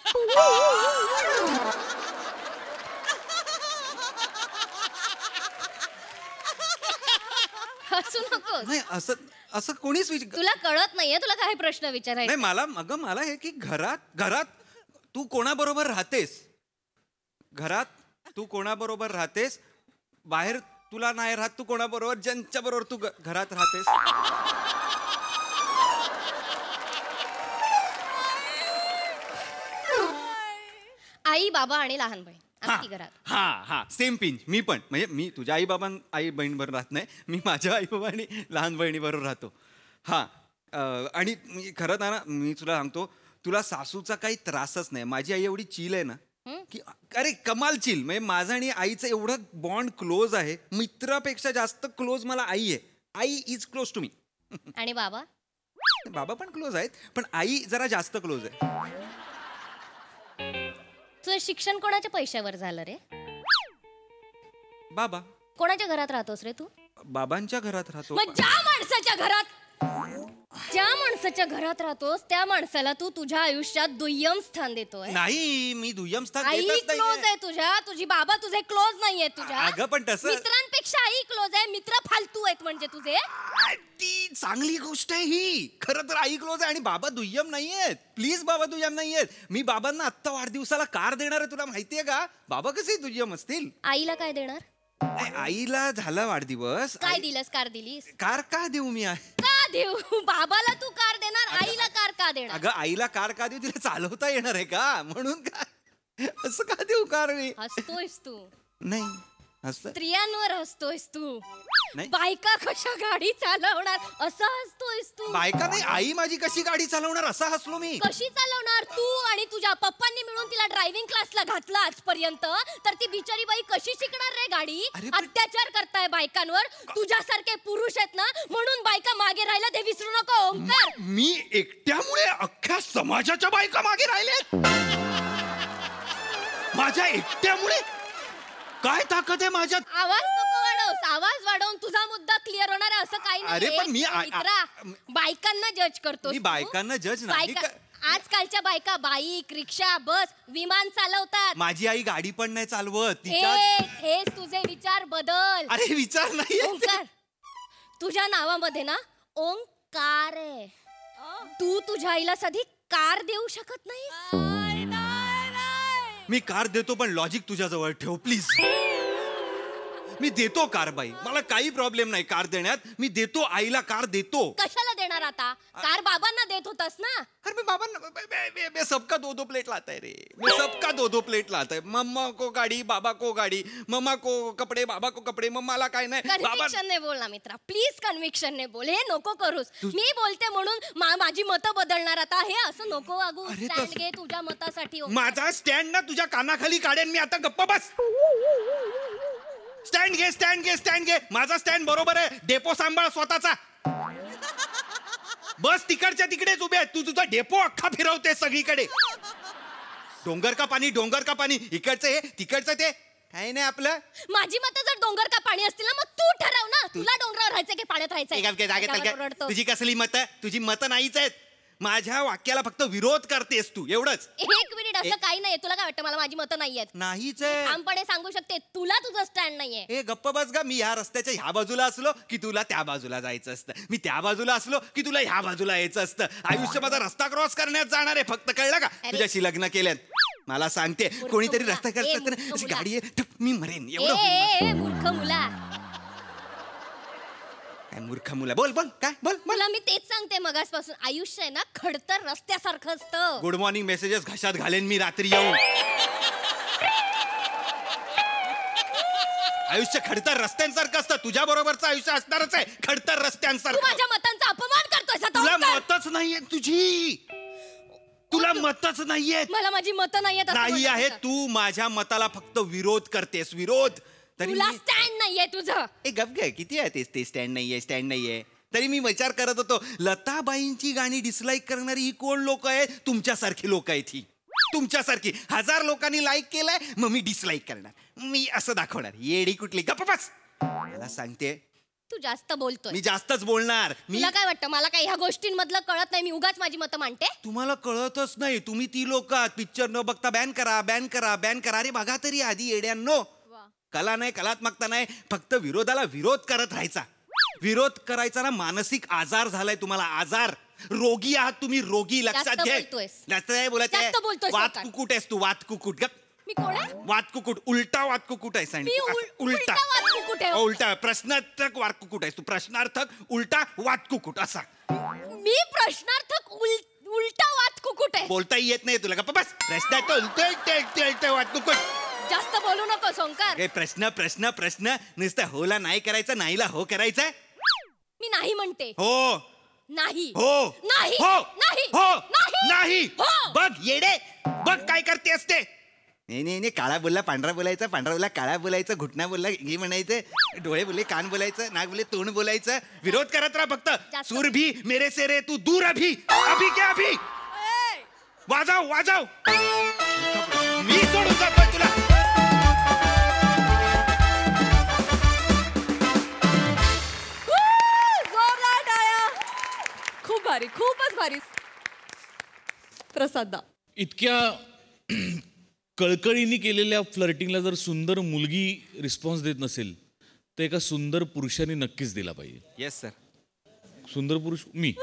हसू नकोस. नाही असं असं कोणीच तुला कळत नाहीये तुला काय प्रश्न विचारायचा? नाही मला हे की घरात तू कोणाबरोबर राहतेस, घरात तू कोणाबरोबर राहतेस, बाहेर तुला नाही राहत, तू कोणाबरोबर, ज्यांच्या बरोबर तू घरात राहतेस. आई बाबा आणि लहान बहीण आमची घरात. हा सेम पिंच. मी पण, म्हणजे मी तुझ्या आई बाबा आई बहीण बरोबर राहत नाही, मी माझ्या आई बाबा आणि लहान बहिणी बरोबर राहतो. हा आणि खरं ना मी तुला सांगतो, तुला सासूचा काही त्रासच नाही. माझी आई एवढी चिल आहे ना की अरे कमाल चिल. म्हणजे माझं आणि आईचं एवढं बॉन्ड क्लोज आहे, मित्रापेक्षा जास्त क्लोज मला आई आहे. I is close to me. आणि बाबा बाबा पण क्लोज आहेत, पण आई जरा जास्त क्लोज आहे. तुझं शिक्षण कोणाच्या पैशावर झालं रे? बाबा. कोणाच्या घरात राहतोस रे तू? बाबांच्या घरात राहतो. मग ज्या माणसाच्या घरात राहतोस त्या माणसाला तू तुझ्या आयुष्यात दुय्यम स्थान देतोय. नाही, मी दुय्यम स्थान आई देतच क्लोज नाहीये. आहे तुझ्या, तुझी बाबा तुझे क्लोज नाहीये तुझ्या. अगं पण तसं मित्रांपेक्षा आई क्लोज आहे. मित्र फालतू आहेत म्हणजे तुझे. ती चांगली गोष्ट आहे ही. खरं तर आई क्लोज आहे आणि बाबा दुय्यम नाहीयेत. प्लीज बाबा दुय्यम नाहीयेत. मी बाबांना आत्ता वाढदिवसाला कार देणार आहे, तुला माहितीये का? बाबा कसे दुय्यम असतील? आईला काय देणार? आईला झाला वाढदिवस. काय दिलंस? कार दिलीस? कार का देऊ मी? का देऊ? बाबाला तू कार देणार, आईला कार का देणार? अगं आईला कार का देऊ? तिला चालवता येणार आहे का? म्हणून काय असं का देऊ कार मी? हसतोयस तू. नाही हसत. स्त्रियांवर हसतोयस तू. नाही. बायका कशा गाडी चालवणार असं हसतोयस तू. बायका नाही, आई माझी कशी गाडी चालवणार असं हसलो मी. कशी चालवणार? तू आणि तुझ्या पप्पांनी मिळून तिला ड्रायव्हिंग क्लासला घातलं आजपर्यंत, तर ती बिचारी बाई कशी शिकणार रे गाडी? अत्याचार करताय बायकांवर. तुझ्यासारखे पुरुष आहेत ना म्हणून बायका मागे राहिला ते विसरू नको ओंकार. मी एकट्यामुळे अख्ख्या समाजाच्या बायका मागे राहिल्यात? माझ्या एकट्यामुळे? काय ताकद आहे माझ्यात? आवाज नको वाढवस. आवाज वाढवून तुझा मुद्दा क्लिअर होणार आहे असं काही नाही. अरे पण मी बायकांना जज करतो. मी बायकांना जज नाही. आजकालच्या बायका बाईक, रिक्षा, बस, विमान चालवतात. माझी आई गाडी पण नाही चालवत. हेच तुझे विचार बदल. अरे विचार नाही ओंकार, तुझ्या नावामध्ये ना ओंकार आहे. तू तुझ्या आईला साधी कार देऊ शकत नाही. मी कार देतो पण लॉजिक तुझ्या जवळ ठेव प्लीज. मी देतो कार बाई, मला काही प्रॉब्लेम नाही कार देण्यात. मी देतो, आईला कार देतो. कशाला देणार आता? कार बाबांना देत होतास ना. अरे मी बाबांना मैं सबका दो दो प्लेट लाता है रे. मैं सबका दो दो प्लेट लाता है. मम्मा को गाड़ी, बाबा को गाड़ी. मम्मा को कपडे, बाबा को कपडे. मम्माला काय नाही. कन्व्हिक्शन ने बोल ना मित्रा, प्लीज कन्व्हिक्शन ने बोल. हे नको करूस. मी बोलते म्हणून माझी मतं बदलणार आता, हे असं नको वागू. स्टँड घे तुझ्या मतासाठी. माझा स्टँड ना तुझ्या कानाखाली काढेन मी आता. गप्पा बस. स्टँड घे, स्टँड घे, स्टँड घे. माझा स्टँड बरोबर आहे. डेपो सांभाळ स्वतःचा. बस तिकडच्या तिकडेच उभे आहे. तू तुझा डेपो अख्खा फिरवते सगळीकडे. डोंगर का पाणी, डोंगर का पाणी. इकडचं हे, तिकडचं ते. काही नाही आपलं. माझी मतं जर डोंगर का पाणी असतील ना मग तू ठरव ना. तुला डोंगरावर राहायचं की पाण्यात राहायचं? तुझी कसली मतं? तुझी मतं नाहीच आहेत. माझ्या वाक्याला फक्त विरोध करतेस तू, एवढंच. एक मिनिट, असं काही नाहीये. तुला काय वाटतं मला माझी मतं नाहीयेत? नाहीच आहे. ठामपणे सांगू शकते, तुला तुझं स्टँड नाहीये. हे गप्प बस गा. मी ह्या रस्त्याच्या ह्या बाजूला असलो की तुला त्या बाजूला जायचं असतं. मी त्या बाजूला असलो की तुला ह्या बाजूला यायचं असतं. आयुष्य माझा रस्ता क्रॉस करण्यात जाणार आहे फक्त, कळलं का? तुझ्याशी लग्न केल्यात मला सांगते कोणीतरी रस्ता करत गाडी आहे मी मरेन. एवढं मूर्ख मुला. काय मूर्ख मुला? बोल बोल काय बोल. मला मी तेच सांगते मगासपासून, आयुष्य आहे ना खडतर रस्त्यासारखं असतं. गुड मॉर्निंग मेसेजेस घशात घालेन मी रात्री येऊन. आयुष्य खडतर रस्त्यांसारखं असतं. तुझ्या बरोबरचं आयुष्य असणारच आहे खडतर रस्त्यांसारखं. माझ्या मतांचा अपमान करतोय. तुला मतच नाहीये तुझी. तुला मतच नाहीये. मला माझी मतं नाहीयेत. नाही आहे. तू माझ्या मताला फक्त विरोध करतेस. विरोध. तुला स्टँड नाहीये तुझं. गप गे. किती आहे ते स्टँड नाहीये, स्टँड नाहीये. तरी मी विचार करत होतो, लताबाईंची गाणी डिसलाईक करणारी ही कोण लोक आहेत? तुमच्यासारखी लोक आहेत ही. तुमच्यासारखी 1000 लोकांनी लाईक केलंय मग मी डिसलाईक करणार, मी असं दाखवणार. येडी कुठली, गप्प बस. मला सांगते तू जास्त बोलतोय. मी जास्तच बोलणार. तुला काय वाटतं मला काही ह्या गोष्टींमधलं कळत नाही, मी उगाच माझी मतं मांडते? तुम्हाला कळतच नाही, तुम्ही ती लोक पिक्चर न बघता बॅन करा बॅन करा बॅन करा. अरे बघा तरी आधी येड्यांनो, कला नाही कलात्मकता नाही, फक्त विरोधाला विरोध करत राहायचा. विरोध करायचा ना मानसिक आजार झालाय तुम्हाला, आजार. रोगी आहात तुम्ही, रोगी. लक्षात घे. जास्त नाही बोलायचं. वात कुकुट आहेस तू, वात कुकुट. मी कोण आहे? वात कुकुट, उलटा वात कुकुट आहेस. उलटा वात कुकुट आहे. उलटा प्रश्नार्थक वात कुकुट आहेस तू, प्रश्नार्थक उलटा वात कुकुट असा. मी प्रश्नार्थक उलटा वात कुकुट आहे. बोलताही येत नाही तुला, गप्प बस. प्रश्नार्थ उलटा वात कुकुट. जास्त बोलू नको ओंकार. प्रश्न प्रश्न प्रश्न नुसतं होला नाही करायचं, नाहीला हो करायचं. मी नाही म्हणते. हो नाही. हो नाही. हो नाही. हो नाही. नाही. हो. बघ येडे, बघ काय करते असते. नाही नाही नाही, काळा बोलला पांढरा बोलायचा, पांढरा बोलला काळा बोलायचं, घुटणा बोलला हे म्हणायचं, डोळे बोलले कान बोलायचं, नाक बोलले तोंड बोलायचं. विरोध करत राहा फक्त. सूर भी मेरे से रे तू दूर अभी, अभी क्या अभी. वाजव वाजव, मी सोडून जातोय तुला. खूप भारी, खूपच भारी. प्रसाद दा, इतक्या कळकळीने केलेल्या फ्लर्टिंगला जर सुंदर मुलगी रिस्पॉन्स देत नसेल तर एका सुंदर पुरुषाने नक्कीच दिला पाहिजे. Yes sir. सुंदर पुरुष मी.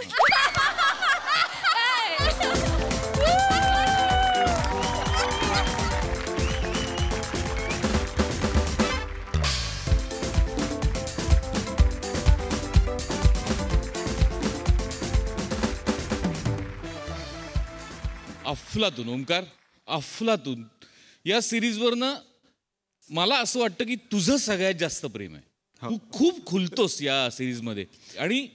अफलातून ओंकार, अफलातून या सिरीजवरनं मला असं वाटतं की तुझं सगळ्यात जास्त प्रेम आहे. तू खूप खुलतोस या सिरीजमध्ये आणि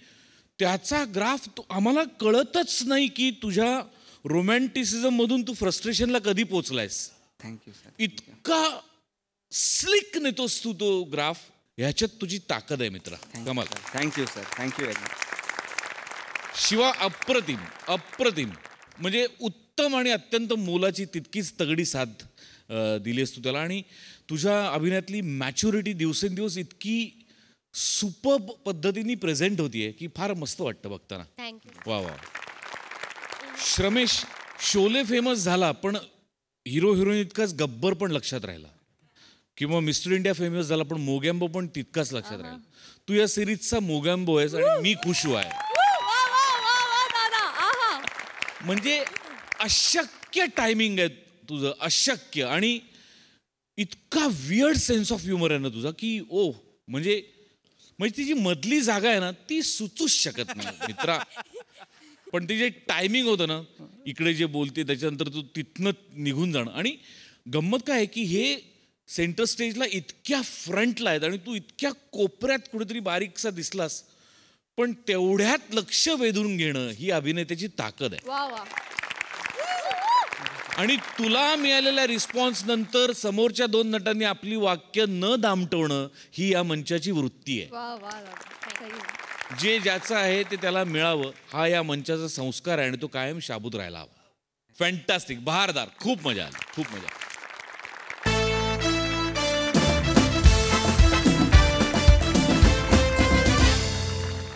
त्याचा ग्राफ आम्हाला कळतच नाही की तुझ्या रोमॅन्टिसिझम मधून तू फ्रस्ट्रेशनला कधी पोचलायस. Thank you sir. इतका स्लिक नेतोस तू तो ग्राफ. ह्याच्यात तुझी ताकद आहे मित्रा, कमाल. Thank you sir, thank you very much. Shiva अप्रतिम, अप्रतिम. म्हणजे उत्तम आणि अत्यंत मोलाची तितकीच तगडी साथ दिलीस तू त्याला. आणि तुझ्या अभिनयातली मॅच्युरिटी दिवसेंदिवस इतकी सुपर्ब पद्धतीने प्रेझेंट होतीये की फार मस्त वाटतं बघताना. वा वा. श्रमेश, शोले फेमस झाला पण हिरो हिरोईन इतकाच गब्बर पण लक्षात राहिला, किंवा मिस्टर इंडिया फेमस झाला पण मोगॅम्बो पण तितकाच लक्षात राहिला. तू या सिरीजचा मोगॅम्बो आहेस आणि मी खुश आहे. म्हणजे अशक्य टायमिंग आहे तुझं, अशक्य. आणि इतका वियर्ड सेन्स ऑफ ह्युमर आहे ना तुझा की ओ, म्हणजे ती जी मधली जागा आहे ना ती सुचूच शकत नाही मित्रा. पण ते जे टायमिंग होतं ना, इकडे जे बोलते त्याच्यानंतर तू तिथनं निघून जाणं. आणि गंमत काय आहे की हे सेंटर स्टेजला इतक्या फ्रंटला आहेत आणि तू इतक्या कोपऱ्यात कुठेतरी बारीकसा दिसलास, पण तेवढ्यात लक्ष वेधून घेणं ही अभिनेत्याची ताकद आहे. आणि तुला मिळालेल्या रिस्पॉन्स नंतर समोरच्या 2 नटांनी आपली वाक्य न दामटवणं ही या मंचाची वृत्ती आहे. जे ज्याचं आहे ते त्याला मिळावं हा या मंचाचा संस्कार आहे आणि तो कायम शाबूत राहायला हवा. फॅन्टास्टिक, बहारदार, खूप मजा आली, खूप मजा.